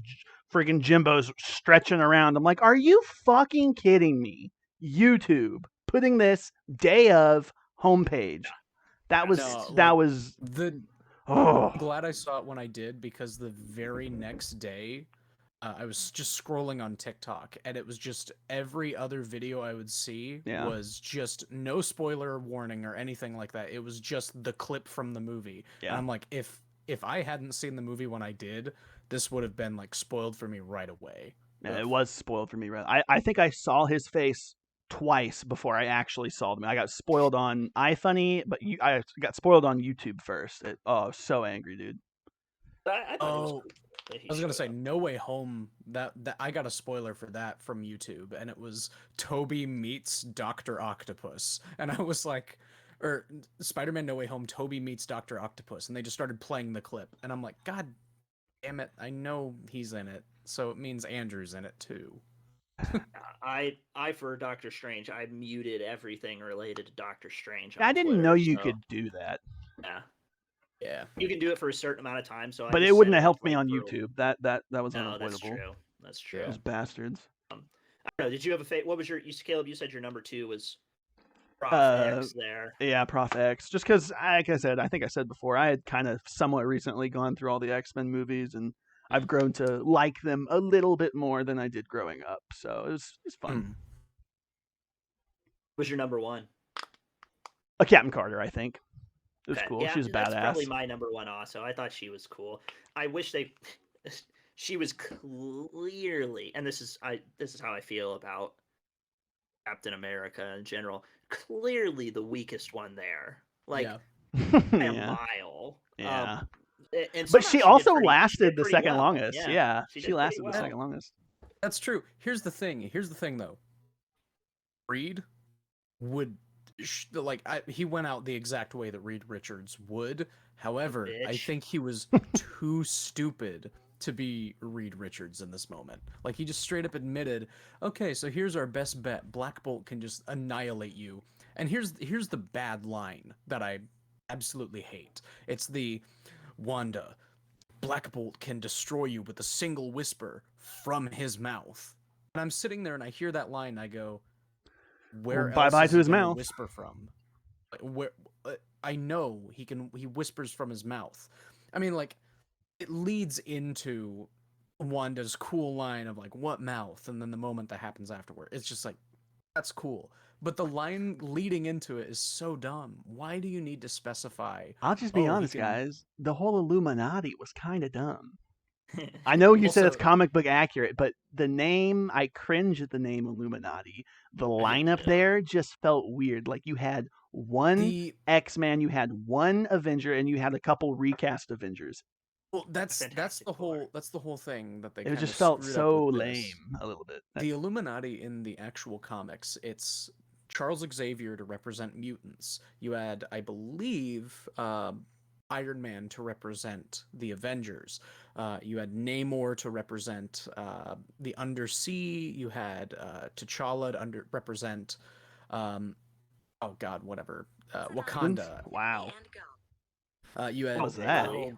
freaking Jimbo's stretching around. I'm like, are you fucking kidding me? YouTube putting this day of homepage. That was No, that like, was the oh I'm glad I saw it when I did, because the very next day, I was just scrolling on TikTok, and it was just every other video I would see yeah. was just no spoiler warning or anything like that. It was just the clip from the movie. And Yeah. I'm like, if I hadn't seen the movie when I did, this would have been like spoiled for me right away. Yeah, Ugh. it was spoiled for me. I think I saw his face twice before I actually saw them. I got spoiled on iFunny, but I got spoiled on YouTube first. I was so angry, dude. I thought it was Oh, cool that he I was gonna showed say up. No Way Home. That I got a spoiler for that from YouTube, and it was Toby meets Doctor Octopus, and I was like, or Spider-Man No Way Home, Toby meets Doctor Octopus, and they just started playing the clip, and I'm like, God damn it, I know he's in it, so it means Andrew's in it too. I for Doctor Strange, I muted everything related to Doctor Strange on I didn't Twitter, know you so, could do that, yeah. Yeah. You can do it for a certain amount of time, so I but it just wouldn't set have it helped me like on for YouTube. That was no, that's unavoidable. true. That's true. Yeah. Those bastards. I don't know. Did you have a what was your Caleb? You said your number 2 was Prof X there. Yeah, Prof X. Just because, like I said, I think I said before, I had kind of somewhat recently gone through all the X-Men movies, and I've grown to like them a little bit more than I did growing up. So it's fun. Was your number 1? Captain Carter, I think. It was Okay. cool. Yeah, She was that's probably badass. my number 1 also. I thought she was cool. I wish they she was clearly, and this is how I feel about Captain America in general, clearly the weakest one there. Like Yeah. by a Yeah. mile. Yeah. And But somehow she did also pretty- lasted the pretty second well. longest. Yeah. She She did pretty lasted the well. second longest. That's true. Here's the thing though. Reed would he went out the exact way that Reed Richards would. However, I Bitch. think he was too stupid to be Reed Richards in this moment. Like, he just straight up admitted, okay, so here's our best bet. Black Bolt can just annihilate you. And here's the bad line that I absolutely hate. It's the Wanda, Black Bolt can destroy you with a single whisper from his mouth. And I'm sitting there and I hear that line and I go, where Well, bye-bye else is to he his gonna mouth. whisper from? Like, where I know he whispers from his mouth. I mean, like, it leads into Wanda's cool line of like, what mouth? And then the moment that happens afterward, it's just like, that's cool. But the line leading into it is so dumb. Why do you need to specify? I'll just be Oh, he honest, can- guys. The whole Illuminati was kind of dumb. I know you said it's Also- comic book accurate, but the name, I cringe at the name Illuminati. The lineup too. there just felt weird. Like, you had one The X-Man, you had one Avenger, and you had a couple recast Avengers. well, that's Fantastic the Four. whole thing that they It kind just of felt screwed so up with lame this. a little bit. The Illuminati in the actual comics, it's Charles Xavier to represent mutants. You had, I believe, Iron Man to represent the Avengers. You had Namor to represent the Undersea. You had T'Challa to represent, oh God, whatever, Wakanda. Wow. You had What was that? really?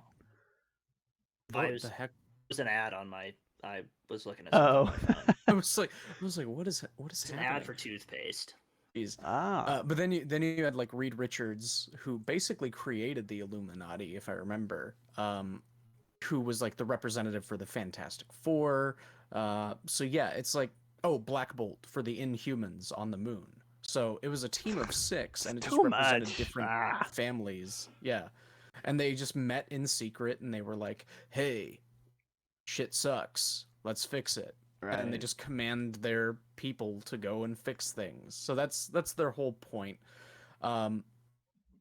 what the heck? There's an ad on my. I was looking at Oh. something on my phone. I was like, what is It's an happening? ad for toothpaste. Jeez. Ah. But then you had like Reed Richards, who basically created the Illuminati, if I remember, who was like the representative for the Fantastic Four. So yeah, it's like, oh, Black Bolt for the Inhumans on the moon. So it was a team of 6, and it just Too represented much. different Ah. families. Yeah, and they just met in secret, and they were like, hey, shit sucks, let's fix it. And they just command their people to go and fix things. So that's their whole point.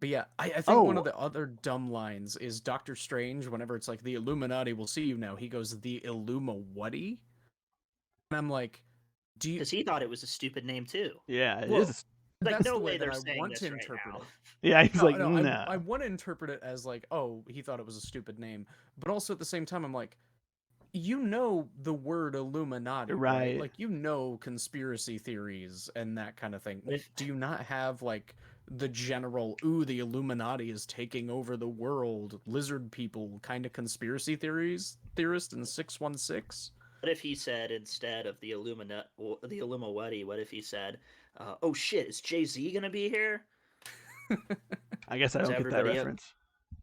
But yeah, I think one Oh. of the other dumb lines is Doctor Strange, whenever it's like, the Illuminati will see you now, he goes, the Illuma-whatty? And I'm like, do you... Because he thought it was a stupid name too. Yeah, it Well, is. Like, that's no the way way that they're I saying want this to right interpret now. it. Yeah, he's like, No, nah. I want to interpret it as like, oh, he thought it was a stupid name. But also at the same time, I'm like, you know the word Illuminati, right? Right. Like, you know conspiracy theories and that kind of thing. But if Do you not have, like, the general, ooh, the Illuminati is taking over the world, lizard people kind of conspiracy theorist in 616? what if he said instead of the Illumawati, what if he said, "Oh shit, is Jay-Z gonna be here?" I guess I Because don't get that reference.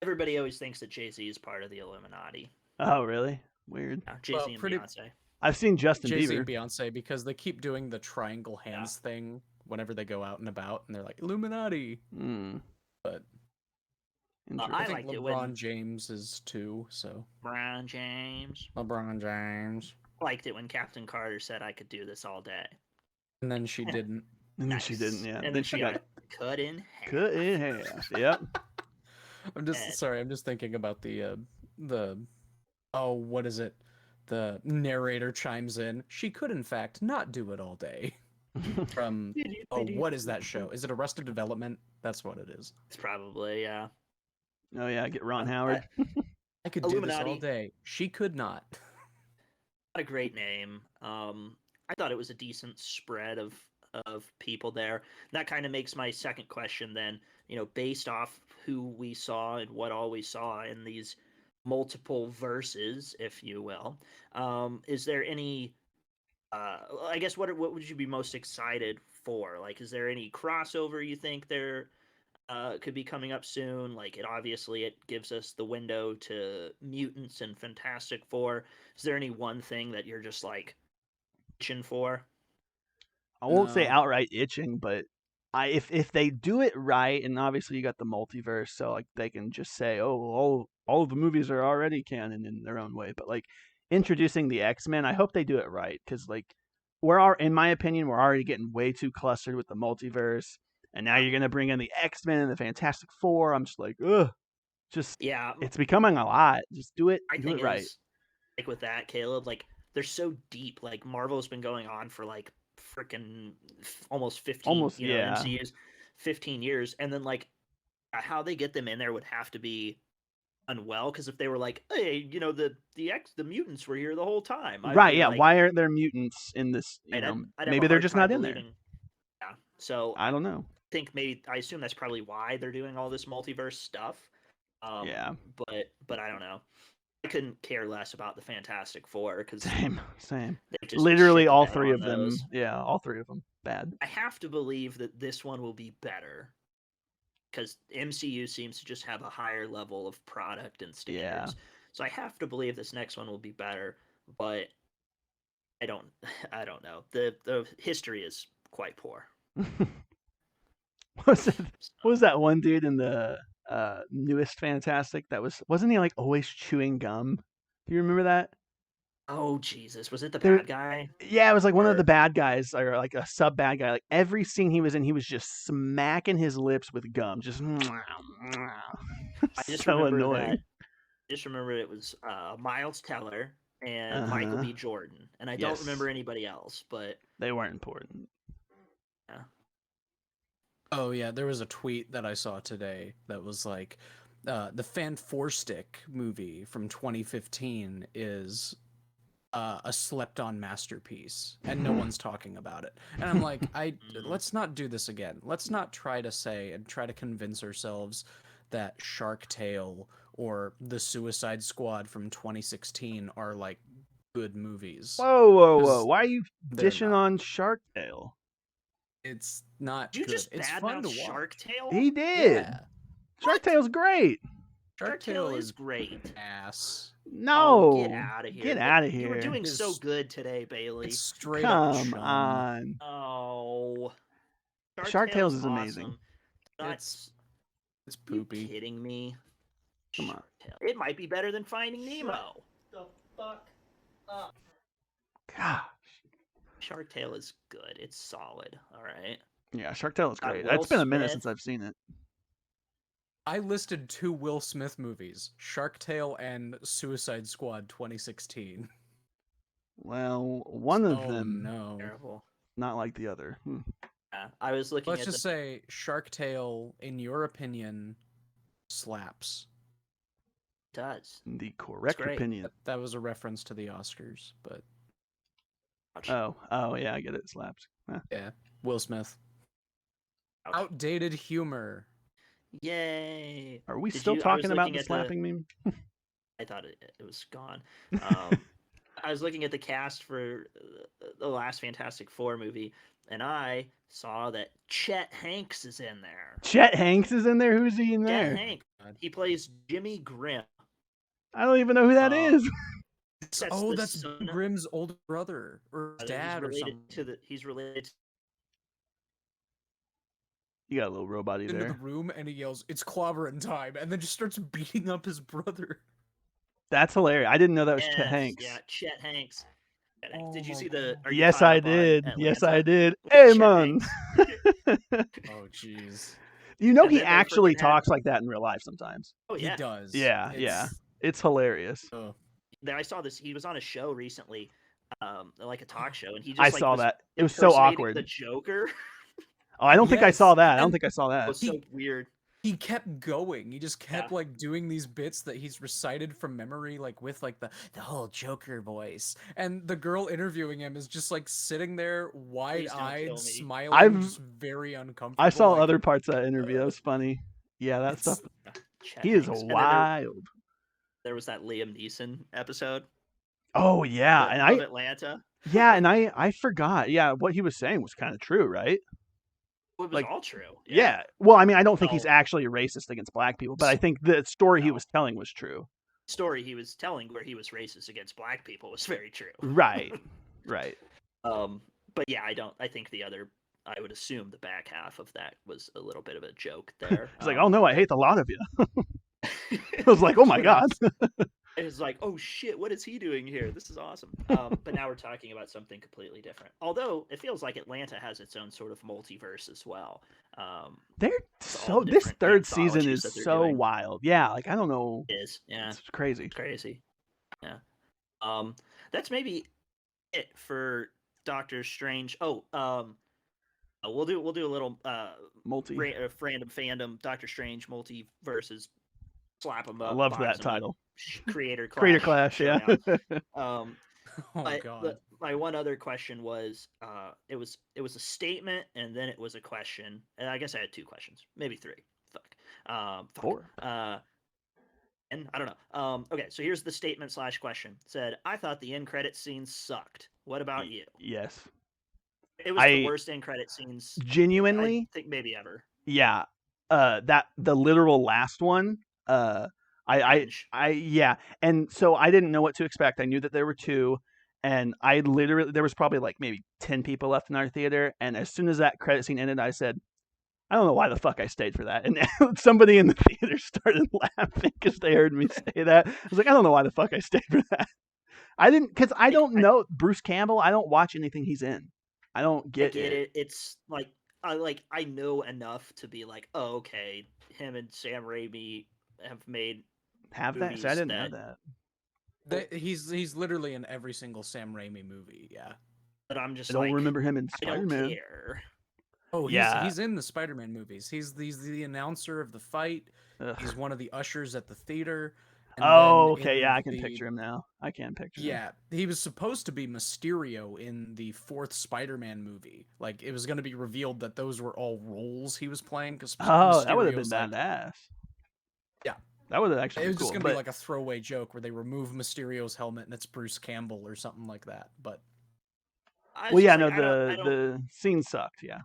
everybody always thinks that Jay-Z is part of the Illuminati. Oh, really? Weird. Jay-Z Well, and pretty Beyonce. I've seen Justin Jay-Z Bieber. and Beyonce, because they keep doing the triangle hands thing whenever they go out and about, and they're like, Illuminati. Mm, But interesting. I I think liked it LeBron when James is too, so. LeBron James. LeBron James. I liked it when Captain Carter said I could do this all day. And then she didn't. And then she didn't, Nice. yeah. And then she got cut in half. cut in half. Yep. I'm just sorry. I'm just thinking about the oh, what is it? The narrator chimes in. She could, in fact, not do it all day. From what is that show? Is it Arrested Development? That's what it is. It's probably Oh yeah, get Ron Howard. I could do this all Illuminati. day. She could not. Not a great name. I thought it was a decent spread of people there. That kind of makes my second question then, based off who we saw and what all we saw in these multiple verses, if you will. Is there any I guess what would you be most excited for? Like, is there any crossover you think there could be coming up soon? Like, it gives us the window to mutants and Fantastic Four. Is there any one thing that you're just like itching for? I won't say No. outright itching, but if they do it right, and obviously you got the multiverse, so like they can just say, oh, all of the movies are already canon in their own way. But like introducing the X-Men, I hope they do it right, because like in my opinion, we're already getting way too clustered with the multiverse, and now you're gonna bring in the X-Men and the Fantastic Four. I'm just like, ugh, Yeah, it's becoming a lot. Just do it, I do think it right. is like with that, Caleb, like they're so deep. Like Marvel's been going on for like freaking almost 15, Almost, yeah. MCU's 15 years, and then like how they get them in there would have to be unwell, because if they were like, hey, the mutants were here the whole time, I'd Right, be yeah. like, Why aren't there mutants in this? I'd have a Maybe they're hard just time not in there. believing. Yeah, so I don't know. I assume that's probably why they're doing all this multiverse stuff. Yeah. But I don't know. I couldn't care less about the Fantastic Four because Same. they just Literally shit the all bed three on of them. those. Yeah, all three of them. Bad. I have to believe that this one will be better because MCU seems to just have a higher level of product and standards. Yeah. So I have to believe this next one will be better, but I don't know. The history is quite poor. What was that one dude in the newest Fantastic that wasn't he like always chewing gum? Do you remember that? Oh Jesus, was it the There- bad guy? Yeah, it was like one of Or- the bad guys, or like a sub bad guy. Like every scene he was in, he was just smacking his lips with gum, just I just so remember annoying. that. I just remember it was Miles Teller and Michael B. Jordan, and I don't Yes. remember anybody else. But They weren't important. yeah, Oh yeah, there was a tweet that I saw today that was like, the Fan-4-Stick movie from 2015 is a slept-on masterpiece, and no one's talking about it. And I'm like, let's not do this again. Let's not try to say and try to convince ourselves that Shark Tale or The Suicide Squad from 2016 are like good movies. Whoa! Why are you they're dishing not. on Shark Tale? It's not did you good. just It's fun to badmouth watch. Shark Tale? He did. Yeah. Shark Tale's great. Shark Tale is great. Ass. No, Oh, get out of here! Get out of here. You were doing so It's- good today, Bailey. It's straight up Come chum. on. Oh, Shark Tales is awesome. amazing. It's Are you poopy. kidding me? Come on. Shark Tale. It might be better than Finding Nemo. The fuck up. God. Shark Tale is good. It's solid. All right. Yeah, Shark Tale is Got great. Will It's been a minute Smith. since I've seen it. I listed 2 Will Smith movies, Shark Tale and Suicide Squad 2016. Well, one of Oh them no. Terrible. not like the other. Yeah, I was looking Let's at just say Shark Tale, in your opinion, slaps. does. The correct great. opinion. That was a reference to the Oscars, but Ouch. Oh yeah, I get it. Slaps. Huh. yeah, Will Smith. Ouch. Outdated humor. Yay! Are we Did still you- I was talking about looking the at slapping meme? I thought it was gone. I was looking at the cast for the last Fantastic Four movie, and I saw that Chet Hanks is in there. Chet Hanks is in there. Who's he in Chet there? Hanks. He plays Jimmy Grimm. I don't even know who that is. That's Oh, the that's son- Grimm's older brother or his he's dad or related something. to the. He's related. To, You got a little robot Into the there. room and he yells, "It's clobbering time," and then just starts beating up his brother. That's hilarious. I didn't know that was Chet Yes, Hanks. Yeah, Chet Hanks. Chet Hanks. Did you Oh see my the? God. Are you Yes, caught I up on did. Yes, I Atlanta did. with Hey, Chet man. Hanks? Oh jeez. You know And he then they actually freaking had- talks like that in real life sometimes. Oh He yeah. does. Yeah, yeah. It's hilarious. Oh. Then I saw this. He was on a show recently, like a talk show, and he just I like saw was that. It was so impersonating awkward. The Joker. Oh, I don't think I Yes, saw that. I don't and- think I saw It that. was so weird. He kept going. He just kept Yeah. like doing these bits that he's recited from memory, like with like the whole Joker voice. And the girl interviewing him is just like sitting there, Please don't wide-eyed, kill me. smiling, I've- just very uncomfortable. I saw like, other parts of that interview. That was funny. Yeah, that it's- stuff. Chet He is Hanks. And then wild. there was that Liam Neeson episode Oh yeah, and of Atlanta. I forgot. Yeah, what he was saying was kind of true, right? It was Like, all true. Yeah. Well, I mean, I don't think he's Well- actually racist against black people, but I think the story he No. was telling was true. The story he was telling where he was racist against black people was very true. Right. Right. But yeah, I think the other. I would assume the back half of that was a little bit of a joke there. He's like, "Oh no, I hate the lot of you." I was like, "Oh my god." It's like, oh shit, what is he doing here? This is awesome. But now we're talking about something completely different. Although it feels like Atlanta has its own sort of multiverse as well. They're all so. the This different third season anthologies is that they're so doing. wild. Yeah, like I don't know. Is yeah, It's crazy. it's crazy. Yeah. That's maybe it for Doctor Strange. We'll do a little Multi. random fandom Doctor Strange multiverses. Slap them I up. love box that 'em up, title. Creator Clash. Creator Clash. Yeah. showdown. Oh But god. my one other question was, it was a statement and then it was a question, and I guess I had 2 questions, maybe 3. Fuck. 4. And I don't know. Okay, so here's the statement / question. It said, I thought the end credit scenes sucked. What about you? Yes. It was the worst end credit scenes Genuinely. I think maybe ever. Yeah. That the literal last one. Cringe. Yeah. And so I didn't know what to expect. I knew that there were 2, and I literally there was probably like maybe 10 people left in our theater. And as soon as that credit scene ended, I said, I don't know why the fuck I stayed for that. And somebody in the theater started laughing because they heard me say that. I was like, I don't know why the fuck I stayed for that. I didn't, because I don't know Bruce Campbell. I don't watch anything he's in. I don't get it. It's like I know enough to be like, oh, okay, him and Sam Raimi have made Have that? movies So I didn't know that. He's literally in every single Sam Raimi movie. Yeah. but I'm just I don't like, remember him in I don't Spider-Man. care. Oh, Yeah. he's in the Spider-Man movies. He's the announcer of the fight. Ugh. He's one of the ushers at the theater. and Oh, then okay. in Yeah, I can the- picture him now. I can picture him. Yeah, he was supposed to be Mysterio in the 4th Spider-Man movie. Like, it was going to be revealed that those were all roles he was playing. Because Oh, that would have been badass. Yeah. That would have actually It been was cool. just going to but be like a throwaway joke where they remove Mysterio's helmet and it's Bruce Campbell or something like that. But well, yeah, no, the scene sucked. Yeah.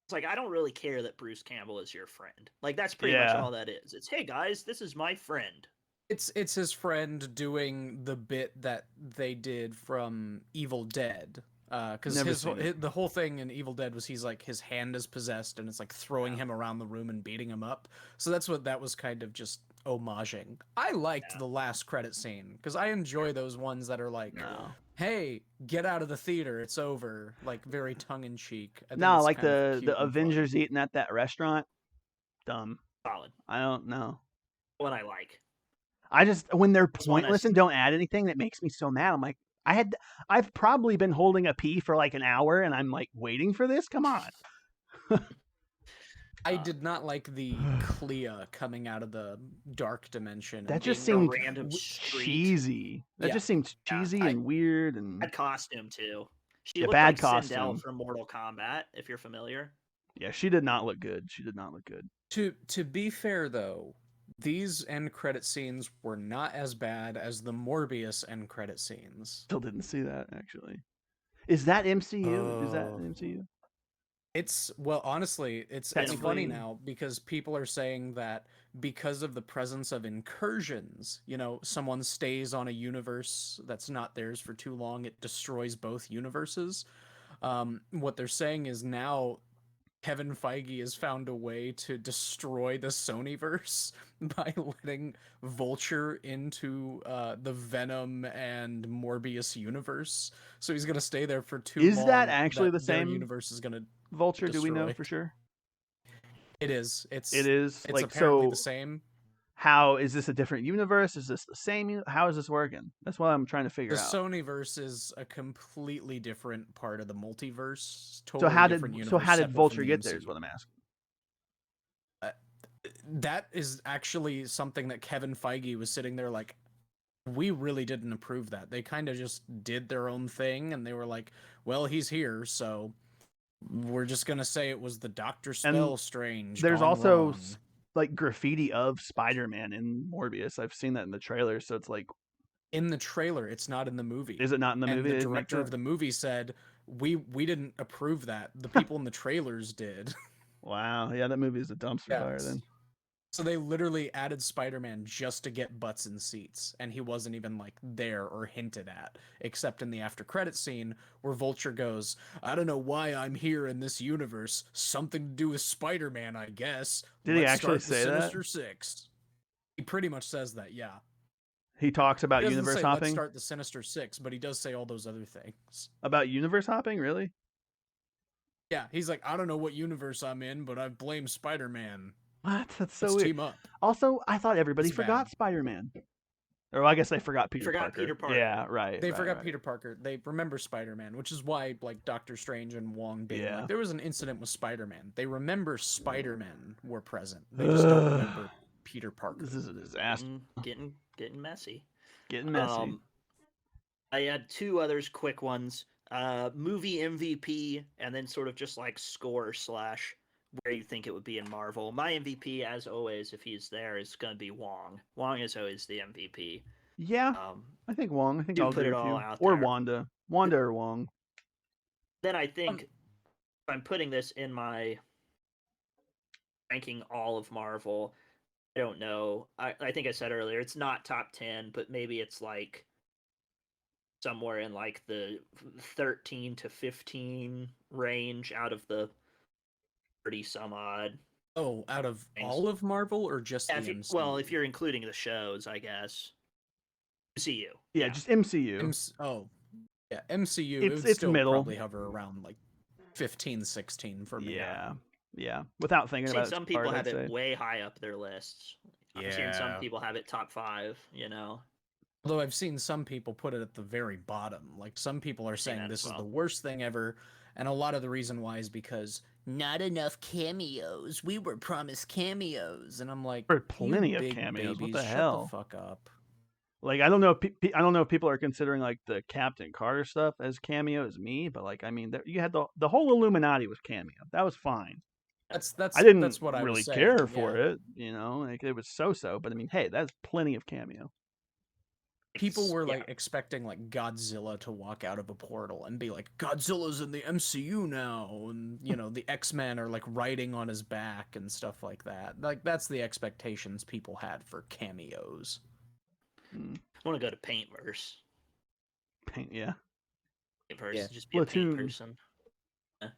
It's like I don't really care that Bruce Campbell is your friend. Like that's pretty much Yeah. all that is. It's hey guys, this is my friend. it's his friend doing the bit that they did from Evil Dead. Because Never seen it. the whole thing in Evil Dead was he's like his hand is possessed and it's like throwing him around the room and beating him up. So that's what that was kind of just homaging. I liked the last credit scene because I enjoy those ones that are like, No. hey, get out of the theater, it's over, like very tongue in cheek. No, like the Avengers eating at that restaurant. Dumb. Solid. I don't know. One I like. I just when they're This one pointless I- and don't add anything, that makes me so mad. I'm like, I've probably been holding a pee for like an hour, and I'm like waiting for this. Come on. I did not like the Clea coming out of the dark dimension. That and just being a seemed random street. cheesy. That Yeah. just seemed Yeah, cheesy and weird and Bad costume too. She Yeah, looked bad like costume. Sindel from Mortal Kombat, if you're familiar. yeah, she did not look good. She did not look good. To be fair though, these end credit scenes were not as bad as the Morbius end credit scenes. Still didn't see that actually. Is that MCU? Is that Oh. MCU? It's well, honestly, it's Technically- funny now because people are saying that because of the presence of incursions, someone stays on a universe that's not theirs for too long, it destroys both universes. What they're saying is now Kevin Feige has found a way to destroy the Sonyverse by letting Vulture into the Venom and Morbius universe. So he's gonna stay there for too long. Is that actually the their same universe is gonna Vulture? Do we know destroyed. for sure? It is. It's It's like apparently so. the same. How is this a different universe? Is this the same? How is this working? That's what I'm trying to figure The out. Sonyverse is a completely different part of the multiverse. So Totally how different did universe, separate from Vulture the get there? Is MCU. what I'm asking. That is actually something that Kevin Feige was sitting there like, we really didn't approve that. They kind of just did their own thing, and they were like, well, he's here, so we're just gonna say it was the Doctor Spell Strange. There's gone also wrong. like graffiti of Spider-Man in Morbius. I've seen that in the trailer, so it's like, In the trailer, it's not in the movie. is it not in the movie? And the They didn't make director that? of the movie said, we didn't approve that. The people in the trailers did. Wow, yeah, that movie is a dumpster fire. Yes. Then So they literally added Spider-Man just to get butts in seats, and he wasn't even like there or hinted at, except in the after credit scene where Vulture goes, "I don't know why I'm here in this universe. Something to do with Spider-Man, I guess." Did he Let's actually start the say that? Sinister Six. He pretty much says that, yeah. he talks about He doesn't universe say, "Let's hopping. start the Sinister Six," but he does say all those other things. About universe hopping, really? Yeah, he's like, "I don't know what universe I'm in, but I blame Spider-Man. What? That's so Let's weird. team up." Also, I thought everybody It's forgot bad. Spider-Man. Or I guess they forgot Peter forgot Parker. Peter Parker. Yeah, right. They right, forgot right. Peter Parker. They remember Spider-Man, which is why like Doctor Strange and Wong being Yeah. like, there was an incident with Spider-Man. They remember Spider-Man were present. They just don't remember Peter Parker. This is a disaster. Getting messy. Getting messy. I had two others, quick ones. Movie MVP, and then sort of just like score / where you think it would be in Marvel. My MVP, as always, if he's there, is going to be Wong. Wong is always the MVP. Yeah, I think Wong. I think do I'll put agree it with all you. out Or there. Wanda. Wanda or Wong. Then I think if I'm putting this in my ranking all of Marvel, I don't know. I think I said earlier, it's not top 10, but maybe it's like somewhere in like the 13 to 15 range out of the 30 some odd. Oh, out of Things. all of Marvel or just Yeah, the if MCU? well, if you're including the shows, I guess. MCU. Yeah, just MCU. Yeah, MCU. It's- it would it's still middle. probably hover around like 15, 16 for me. Yeah. Without thinking I've seen about it, some it's people hard, have I'd it say. way high up their lists. I've seen some Yeah. people have it top 5, you know. Although I've seen some people put it at the very bottom. Like some people are seen saying that this as is the well. worst thing ever. And a lot of the reason why is because not enough cameos. We were promised cameos. And I'm like, There were plenty "You of big cameos. What babies, the shut hell?" the fuck up. Like, I don't know. I don't know if people are considering like the Captain Carter stuff as cameo as me, but like, I mean, you had the whole Illuminati was cameo. That was fine. That's I didn't that's what I really was saying. care for yeah. it, like it was so. But I mean, hey, that's plenty of cameo. People were Yeah. like expecting like Godzilla to walk out of a portal and be like, Godzilla's in the MCU now, and the X-Men are like riding on his back and stuff like that. Like that's the expectations people had for cameos. Mm. I want to go to Paintverse. Yeah. Paintverse, Yeah. just be a paint Splatoon. person. Yeah.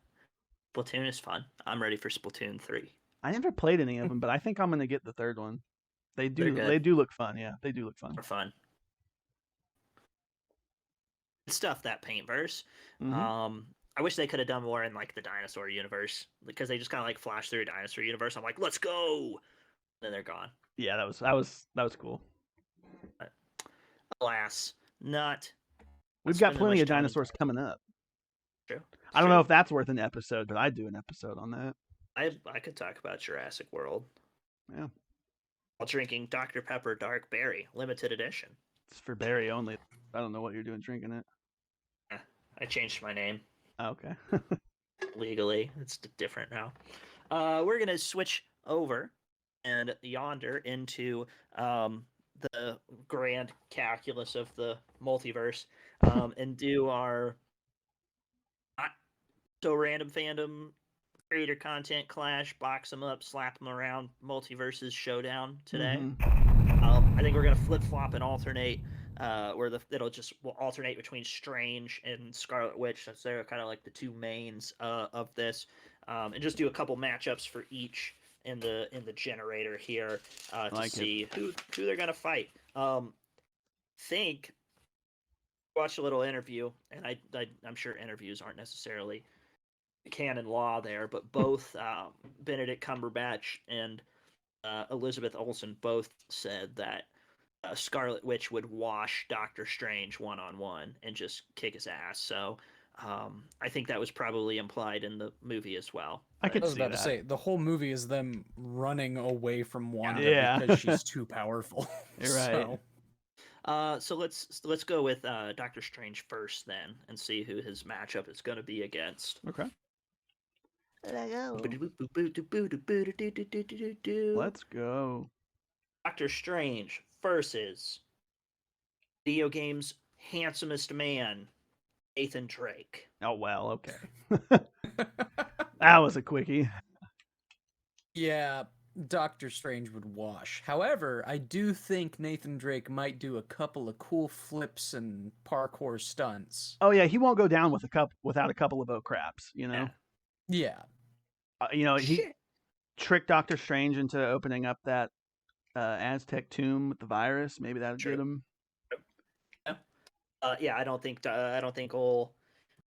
Splatoon is fun. I'm ready for Splatoon 3. I never played any of them, but I think I'm gonna get the third one. They They're do. good. They do look fun. Yeah, they do look fun. For fun. Good stuff, that Paintverse. Mhm. I wish they could have done more in like the dinosaur universe, because they just kind of like flash through a dinosaur universe. I'm like, let's go. then they're gone. Yeah, that was cool. Alas, not. We've got spending plenty much of time in dinosaurs coming up. True. I don't know True. if that's worth an episode, but I'd do an episode on that. I could talk about Jurassic World. Yeah. While drinking Dr. Pepper Dark Berry, limited edition. It's for Barry only. I don't know what you're doing drinking it. I changed my name Oh, okay. legally. It's different now. We're gonna switch over and yonder into the grand calculus of the multiverse, and do our not so random fandom creator content clash, box them up, slap them around, multiverses showdown today. Mhm. I think we're gonna flip flop and alternate, where will alternate between Strange and Scarlet Witch. So they're kind of like the two mains of this, and just do a couple matchups for each in the generator here to like it. see who they're gonna fight. Think watch a little interview, and I'm sure interviews aren't necessarily canon law there, but both Benedict Cumberbatch and Elizabeth Olsen both said that Scarlet Witch would wash Doctor Strange one-on-one and just kick his ass. So I think that was probably implied in the movie as well. I could I was see about that. to say the whole movie is them running away from Wanda Yeah. because she's too powerful. You're right. So let's go with Doctor Strange first then, and see who his matchup is going to be against. Okay. Let's Let's go. Doctor Strange versus video games handsomest man, Nathan Drake. Oh well, okay. That was a quickie. Yeah, Doctor Strange would wash. However, I do think Nathan Drake might do a couple of cool flips and parkour stunts. Oh yeah, he won't go down without a couple of oak craps, you know. Yeah. He Shit. tricked Doctor Strange into opening up that Aztec tomb with the virus. Maybe that would True. get him. Yeah, I don't think old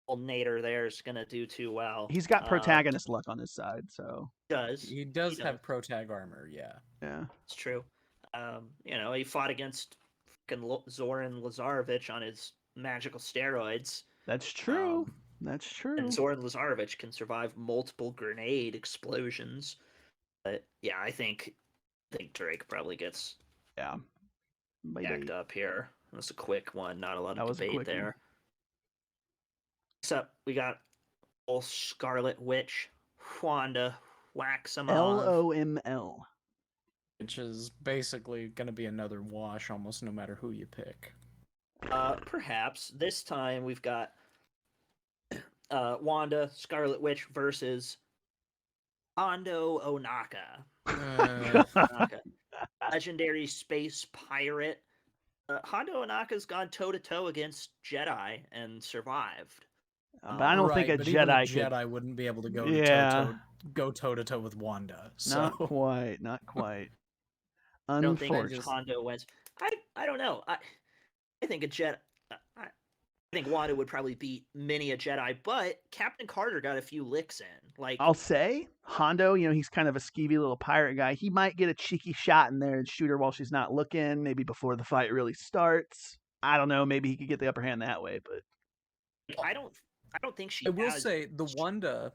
Nader there is gonna do too well. He's got protagonist luck on his side, so He does have protag armor, yeah. yeah. It's true. He fought against fucking Zoran Lazarevich on his magical steroids. That's true. That's true. And Zoran Lazarevich can survive multiple grenade explosions. But yeah, I think Drake probably gets backed up here. That's a quick one, not a lot of debate there. Next up, we got old Scarlet Witch, Wanda Waxamoff. LOML. Which is basically going to be another wash almost no matter who you pick. Perhaps. This time we've got Wanda, Scarlet Witch versus Hondo Onaka. Legendary space pirate. Hondo Onaka's gone toe-to-toe against Jedi and survived. But I don't think a but even Jedi wouldn't be able to go toe to toe with Wanda. So. Not quite. I don't think Unfortunately. Hondo wins. I don't know. I think a Jedi. I think Wanda would probably beat many a Jedi, but Captain Carter got a few licks in. Like I'll say Hondo, he's kind of a skeevy little pirate guy. He might get a cheeky shot in there and shoot her while she's not looking, maybe before the fight really starts. I don't know. Maybe he could get the upper hand that way, but I don't think she. I will say the Wanda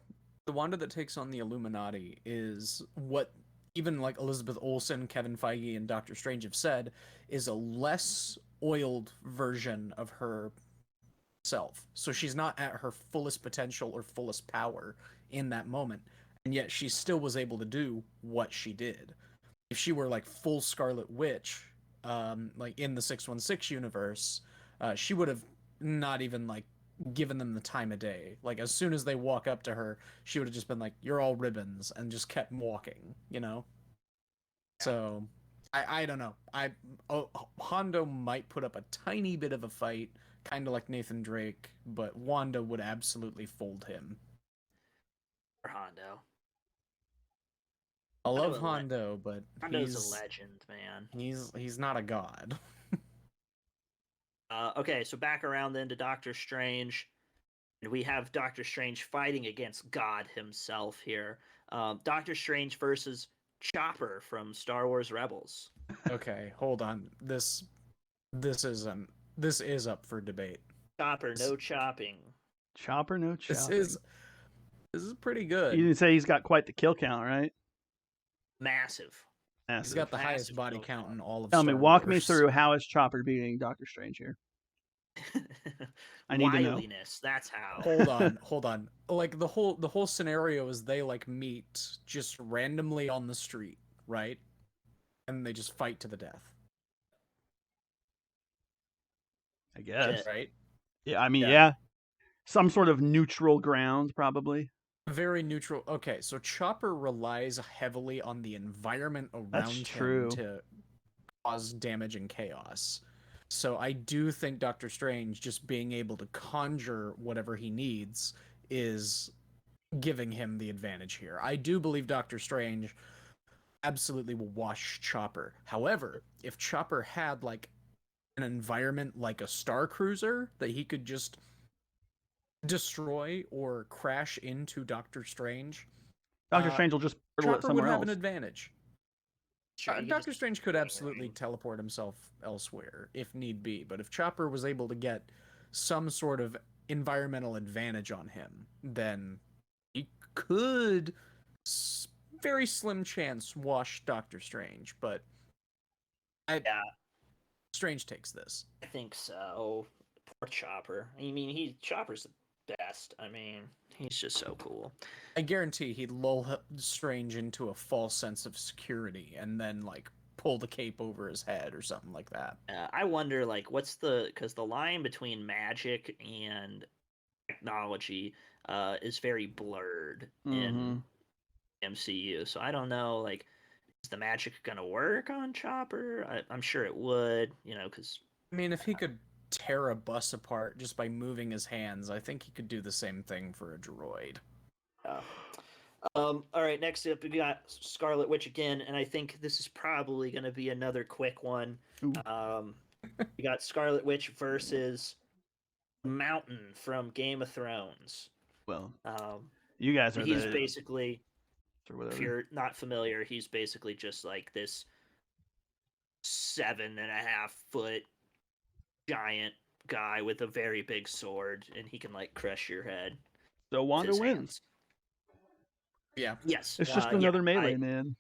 that takes on the Illuminati is what even like Elizabeth Olsen, Kevin Feige, and Doctor Strange have said is a less oiled version of herself. So she's not at her fullest potential or fullest power in that moment, and yet she still was able to do what she did. If she were like full Scarlet Witch, like in the 616 universe, she would have not even like given them the time of day. Like as soon as they walk up to her, she would have just been like, "You're all ribbons," and just kept walking. So I don't know. Hondo might put up a tiny bit of a fight, kind of like Nathan Drake, but Wanda would absolutely fold him. For Hondo. I love Hondo, but Hondo's a legend, man. He's not a god. Okay, so back around then to Doctor Strange. And we have Doctor Strange fighting against God himself here. Doctor Strange versus Chopper from Star Wars Rebels. Okay, hold on. This is up for debate. Chopper, no chopping. Chopper, no This chopping. is pretty good. You didn't say he's got quite the kill count, right? Massive. He's Massive. got the highest Massive body kill count count. in all of Tell Star me, walk me Wars. through how is Chopper beating Doctor Strange here? I need to know. Wiliness, that's how. Hold on. Like the whole scenario is they like meet just randomly on the street, right? And they just fight to the death, I guess. Shit. right? Yeah, I mean, Yeah. yeah. Some sort of neutral ground, probably. Very neutral. Okay, so Chopper relies heavily on the environment That's around true. him to cause damage and chaos. So I do think Doctor Strange just being able to conjure whatever he needs is giving him the advantage here. I do believe Doctor Strange absolutely will wash Chopper. However, if Chopper had like an environment like a Star Cruiser that he could just destroy or crash into Doctor Strange, Doctor Strange will just portal it Chopper would somewhere have else. an advantage. Sure, you could Doctor just Strange could hang absolutely around. teleport himself elsewhere if need be, but if Chopper was able to get some sort of environmental advantage on him, then he could very slim chance wash Doctor Strange, but Yeah, Strange takes this. I think so. Poor Chopper. I mean, Chopper's the best. I mean, he's just so cool. I guarantee he'd lull Strange into a false sense of security and then like pull the cape over his head or something like that. I wonder, like, because the line between magic and technology is very blurred in MCU. So I don't know, like, is the magic gonna work on Chopper? I'm sure it would, because I mean, if he could tear a bus apart just by moving his hands, I think he could do the same thing for a droid. All right, next up we got Scarlet Witch again, and I think this is probably going to be another quick one. Ooh. We got Scarlet Witch versus Mountain from Game of Thrones. Well, Um, you guys are he's the basically, or whatever. if you're not familiar, he's basically just like this 7.5-foot giant guy with a very big sword, and he can like crush your head. So with Wanda his wins. hands. Yeah. Yes, It's just yeah, another melee, I man.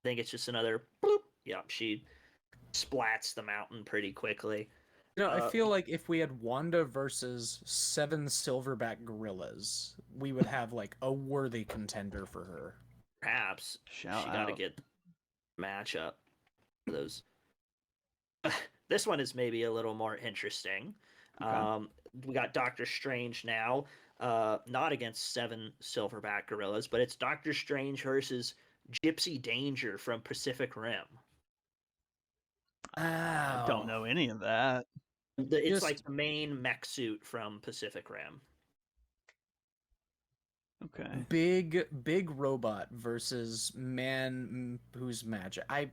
think it's just another bloop. Yeah, she splats the mountain pretty quickly. I feel like if we had Wanda versus 7 silverback gorillas, we would have like a worthy contender for her. Perhaps Shout she got to out. get matchup for those. This one is maybe a little more interesting. Okay. We got Doctor Strange now, not against 7 silverback gorillas, but it's Doctor Strange versus Gypsy Danger from Pacific Rim. I don't know any of that. It's Just- like the main mech suit from Pacific Rim. Okay. Big robot versus man who's magic. I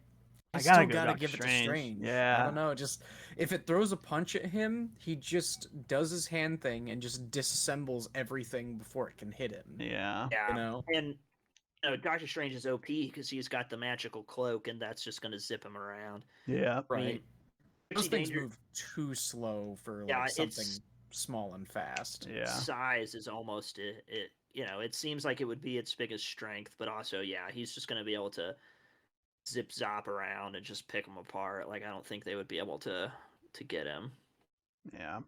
gotta still go gotta Doctor give it to Strange. Strange. Yeah. I don't know. Just if it throws a punch at him, he just does his hand thing and just disassembles everything before it can hit him. Yeah. Yeah, You know? and Doctor Strange is OP because he's got the magical cloak, and that's just going to zip him around. Yeah. I mean, Right. Those Gypsy things Danger move too slow for Yeah, like something it's- small and fast. Yeah. size is almost it. It seems like it would be its biggest strength, but also, yeah, he's just going to be able to zip zop around and just pick them apart. Like I don't think they would be able to get him. Yeah.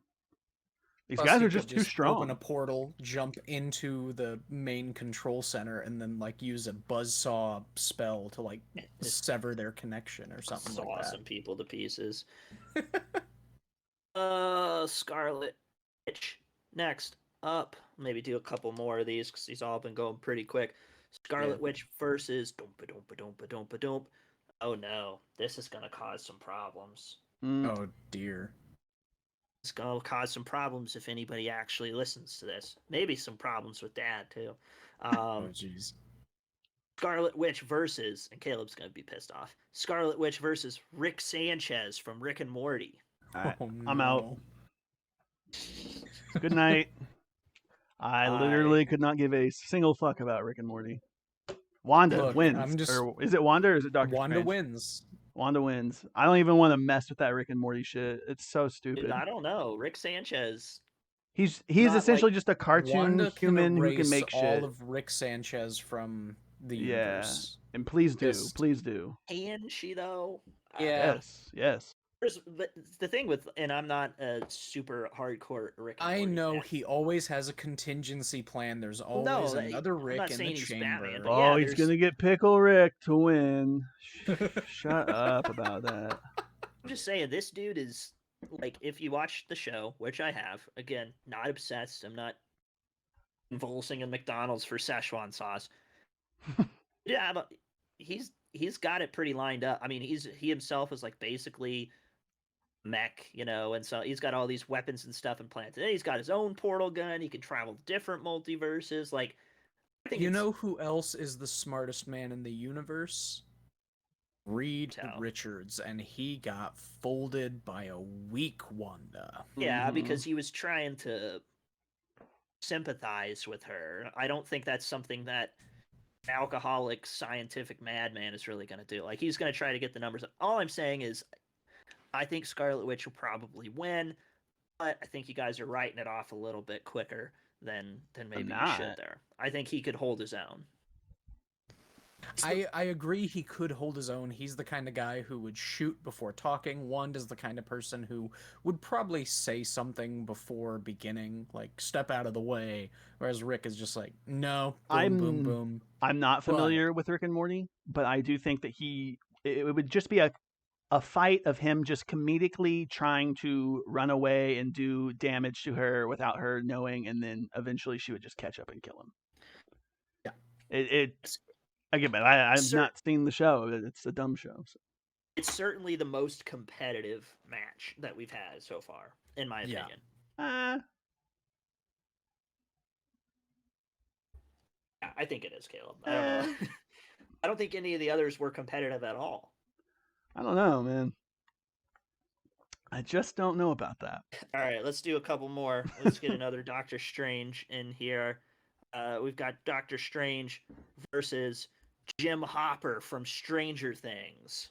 These Plus, guys he are could just too strong. Open a portal, jump into the main control center, and then like use a buzzsaw spell to like sever their connection or something Saw like that. some people to pieces. Scarlet Witch next up. Maybe do a couple more of these because these all been going pretty quick. Scarlet Yeah. Witch versus Doompa. Oh no, this is gonna cause some problems. Oh dear. It's gonna cause some problems if anybody actually listens to this. Maybe some problems with Dad too. Oh jeez. Scarlet Witch versus, and Caleb's gonna be pissed off. Scarlet Witch versus Rick Sanchez from Rick and Morty. All right, Oh, I'm out. no. Good night. I literally could not give a single fuck about Rick and Morty. Wanda Look, wins. I'm just- Or is it Wanda or is it Doctor Wanda Strange? wins. Wanda wins. I don't even want to mess with that Rick and Morty shit. It's so Dude, stupid. I don't know. Rick Sanchez. He's not, essentially like, just a cartoon Wanda can human who erase can make all shit. of Rick Sanchez from the Yeah. universe. And please do. Just- Please do. Can she though? Yeah. Yes. Yes. The thing with, and I'm not a super hardcore Rick and I Morty know fan. he always has a contingency plan. There's always No, another I'm Rick not in saying the he's chamber. Batman, but Oh, yeah, he's there's- gonna get Pickle Rick to win. Shut up about that. I'm just saying, this dude is like, if you watch the show, which I have, again, not obsessed. I'm not convulsing in McDonald's for Szechuan sauce. Yeah, but he's got it pretty lined up. I mean, he himself is like basically mech, and so he's got all these weapons and stuff implanted. And he's got his own portal gun. He can travel to different multiverses. Like, I think You know who else is the smartest man in the universe? Reed Tell. Richards, and he got folded by a weak Wanda. yeah, Mhm. because he was trying to sympathize with her. I don't think that's something that an alcoholic scientific madman is really going to do. Like, he's going to try to get the numbers up. All I'm saying is, I think Scarlet Witch will probably win, but I think you guys are writing it off a little bit quicker than maybe you should not. there. I think he could hold his own. I agree he could hold his own. He's the kind of guy who would shoot before talking. Wanda's the kind of person who would probably say something before beginning, like step out of the way. Whereas Rick is just like, no, boom, boom, boom. I'm not familiar with Rick and Morty, but I do think that it would just be a fight of him just comedically trying to run away and do damage to her without her knowing, and then eventually she would just catch up and kill him. Yeah. It's again, but I've Sir- not seen the show. It's a dumb show. So. It's certainly the most competitive match that we've had so far, in my Yeah. opinion. Yeah, I think it is, Caleb. I don't know. I don't think any of the others were competitive at all. I don't know, man. I just don't know about that. All right, let's do a couple more. Let's get another Doctor Strange in here. We've got Doctor Strange versus Jim Hopper from Stranger Things.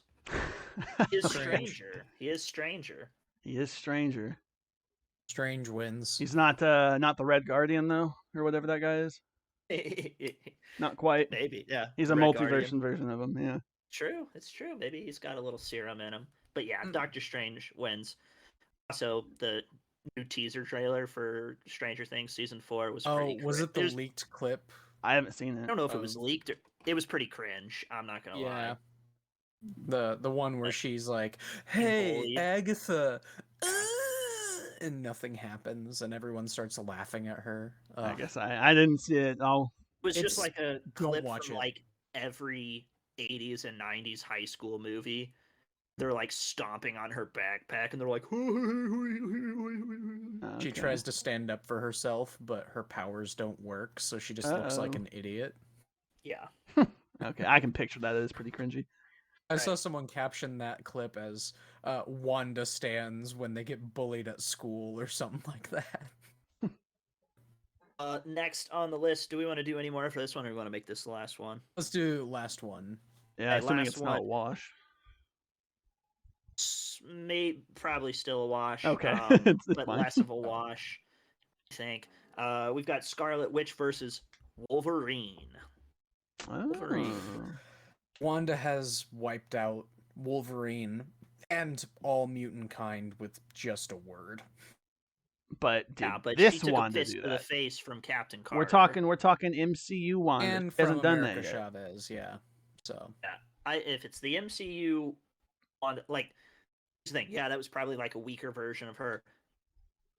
He is Stranger. He is Stranger. He is Stranger. Strange wins. He's not the Red Guardian though, or whatever that guy is. Not quite. Maybe, yeah. He's a Red multiverse Guardian. version of him. Yeah. True, it's true. Maybe he's got a little serum in him. But yeah, Mm. Doctor Strange wins. Also, the new teaser trailer for Stranger Things season 4 was pretty. Was it the There's- leaked clip? I haven't seen I it. don't know if it was of- leaked. It was pretty cringe. I'm not gonna Yeah. lie. The one where Like, she's like, being "Hey, bullied. Agatha," and nothing happens, and everyone starts laughing at her. I guess I didn't see it. Oh, It was just It's- like a don't clip watch from it. like every 80s and 90s high school movie. They're like stomping on her backpack, and they're like, She tries to stand up for herself, but her powers don't work, so she just looks like Uh-oh. an idiot. yeah. Okay, I can picture that. It is pretty cringy. I saw someone caption that clip as Wanda stands when they get bullied at school or something like that. Next on the list, do we want to do any more for this one, or do we want to make this the last one? Let's do last one. Yeah, Okay, assuming last it's not a one. wash. Probably still a wash. Okay, it's but fine. less of a wash, I think. We've got Scarlet Witch versus Wolverine. Wolverine. Oh. Wanda has wiped out Wolverine and all mutant kind with just a word. But did Yeah, but this she took Wanda a fist do to the that? face from Captain Carter. We're talking MCU Wanda. And She from hasn't done America that yet. Chavez, yeah. So If it's the MCU on, like, here's the thing, yeah, that was probably like a weaker version of her.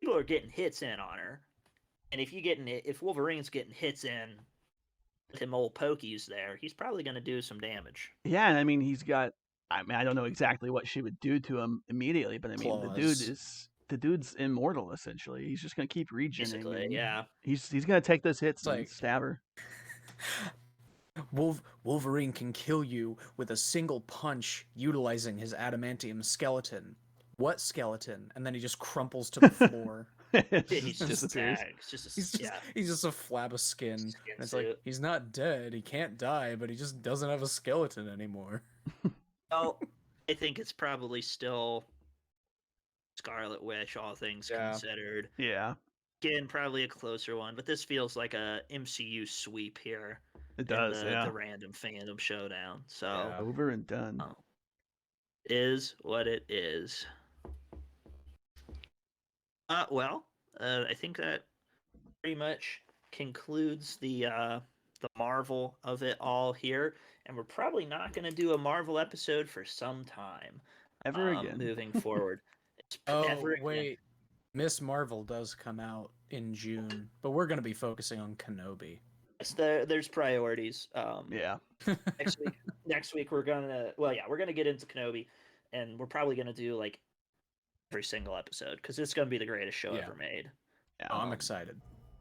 People are getting hits in on her, and if Wolverine's getting hits in with him old pokies there, he's probably going to do some damage. Yeah, and I mean he's got. I mean I don't know exactly what she would do to him immediately, but I mean Claws. the dude's immortal essentially. He's just gonna keep regening. Basically, and yeah. He's gonna take those hits It's and like- stab her. Wolverine can kill you with a single punch utilizing his adamantium skeleton. What skeleton? And then he just crumples to the floor. It He's just just disappears. He's just He's just a flab of skin. Skin And it's like suit. he's not dead. He can't die, but he just doesn't have a skeleton anymore. Well, I think it's probably still Scarlet Witch, all things Yeah. considered. Yeah, Again, probably a closer one, but this feels like a MCU sweep here it in does. Yeah, the random fandom showdown. So Yeah. over and done. is what it is. Well, I think that pretty much concludes the Marvel of it all here, and we're probably not going to do a Marvel episode for some time. Ever again. Moving forward. Oh, Ever again. wait. Miss Marvel does come out in June, but we're going to be focusing on Kenobi. Yes, there's priorities. Yeah, Next week we're gonna get into Kenobi, and we're probably gonna do like every single episode because it's gonna be the greatest show Yeah. ever made. yeah. Oh, I'm excited.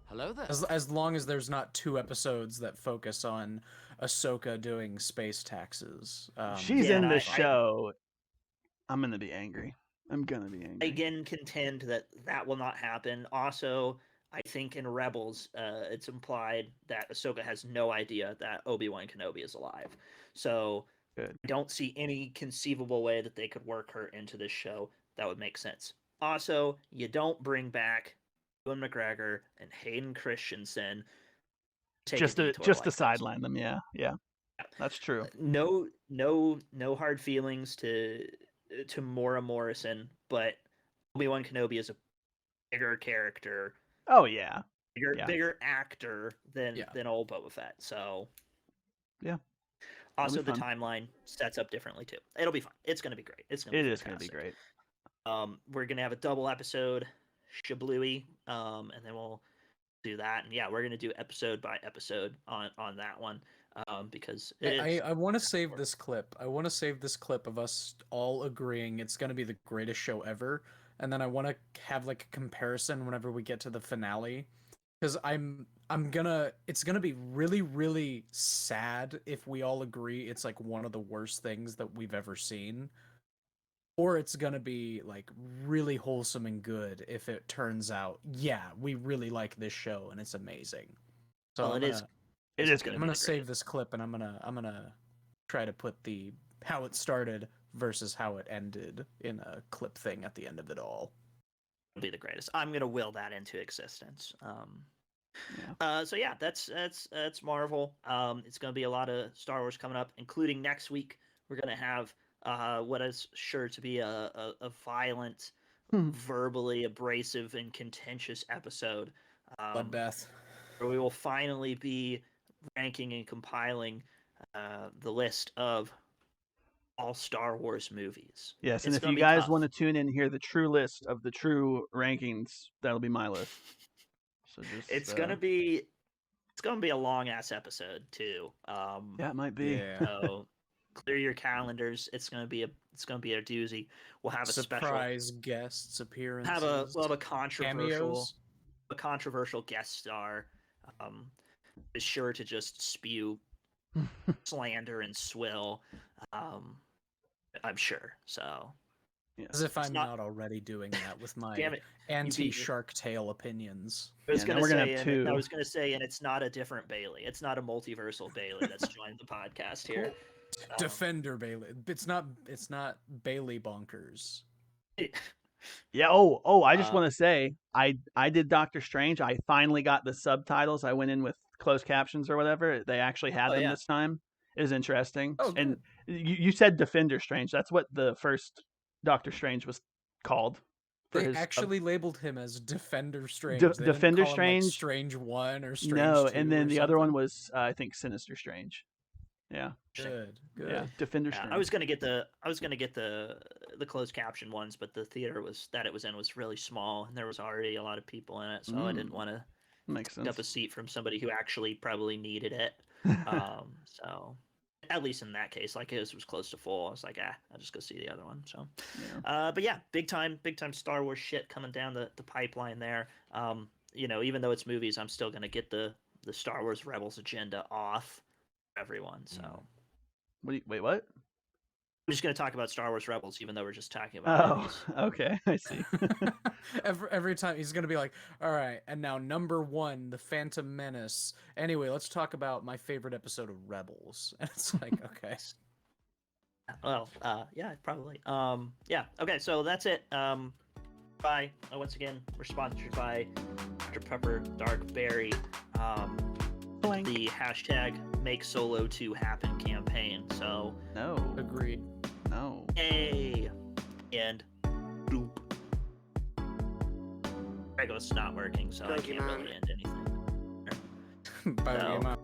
Hello there. As long as there's not 2 episodes that focus on Ahsoka doing space taxes. She's yeah, in and the I- show. I'm gonna be angry. I'm gonna be I angry. again contend that will not happen. Also, I think in Rebels, it's implied that Ahsoka has no idea that Obi-Wan Kenobi is alive. So Good. I don't see any conceivable way that they could work her into this show that would make sense. Also, you don't bring back Ewan McGregor and Hayden Christensen. Take a Just to detour like this. sideline them. Yeah, that's true. No hard feelings to Mora Morrison, but Obi-Wan Kenobi is a bigger character, Oh yeah, bigger actor than Yeah. old Boba Fett. So Yeah. Also, That'll the be timeline sets up differently too. It'll be fun. It's gonna be great. It's gonna. it be is gonna be fantastic. great. We're gonna have a double episode, Shablooey, and then we'll do that. And yeah, we're gonna do episode by episode on that one, because I want to save this clip. I want to save this clip of us all agreeing it's going to be the greatest show ever, and then I want to have like a comparison whenever we get to the finale, because it's gonna be really, really sad if we all agree it's like one of the worst things that we've ever seen, or it's gonna be like really wholesome and good if it turns out, yeah, we really like this show and it's amazing. So Well, I'm it is. gonna- It is gonna I'm be gonna the save greatest. this clip and I'm gonna try to put the how it started versus how it ended in a clip thing at the end of it all. It'll be the greatest. I'm gonna will that into existence. So yeah, that's Marvel. It's gonna be a lot of Star Wars coming up, including next week. We're gonna have what is sure to be a violent, verbally abrasive, and contentious episode. Bloodbath. Where we will finally be ranking and compiling the list of all Star Wars movies. Yes, and It's if gonna you be guys tough. want to tune in and hear the true list of the true rankings, that'll be my list. So just It's gonna be a long ass episode too. Yeah, it might be. Yeah. So clear your calendars. It's gonna be a doozy. We'll have a Surprise guests appearances. we'll have a controversial cameos. guest star. Is sure to just spew slander and swill. I'm sure. So As if I'm not- not already doing that with my damn it. anti-Shark Tale opinions. I was Yeah, gonna now we're gonna say, have and I two. was gonna say, and it's not a different Bailey. It's not a multiversal Bailey that's joined the podcast here. Defender Bailey. It's not Bailey bonkers. Yeah. Oh, I just Uh, want to say, I did Doctor Strange. I finally got the subtitles. I went in with closed captions or whatever. They actually had Oh, them yeah. this time. It was interesting. Oh, and you said Defender Strange. That's what the first Doctor Strange was called. For They his actually labeled him as Defender Strange. De- They didn't Defender call him, like, Strange? Strange 1 or Strange no, 2 and then or the other one something. was I think Sinister Strange. Yeah. Good. Yeah. Defender Yeah, Strange. I was gonna get the closed caption ones, but the theater it was in was really small, and there was already a lot of people in it, so I didn't want to Makes pick up a sense. seat from somebody who actually probably needed it. So at least in that case, like it was close to full. I was like, I'll just go see the other one. So, Yeah. but yeah, big time Star Wars shit coming down the pipeline there. Even though it's movies, I'm still gonna get the Star Wars Rebels agenda off everyone. So Wait, what? I'm just going to talk about Star Wars Rebels, even though we're just talking about Oh, movies. okay, I see. every time he's gonna be like, all right, and now number 1, the Phantom Menace. Anyway, let's talk about my favorite episode of Rebels. And it's like, okay. Well, yeah, probably. Yeah. Okay, so that's it. Bye. Once again, we're sponsored by Dr. Pepper Dark Berry. Blank. The hashtag Make Solo 2 Happen campaign. So, No, Agreed. no. yay! And boop. Rego's not working, so Thank I you, can't man. really end anything. Bye, No. Emma.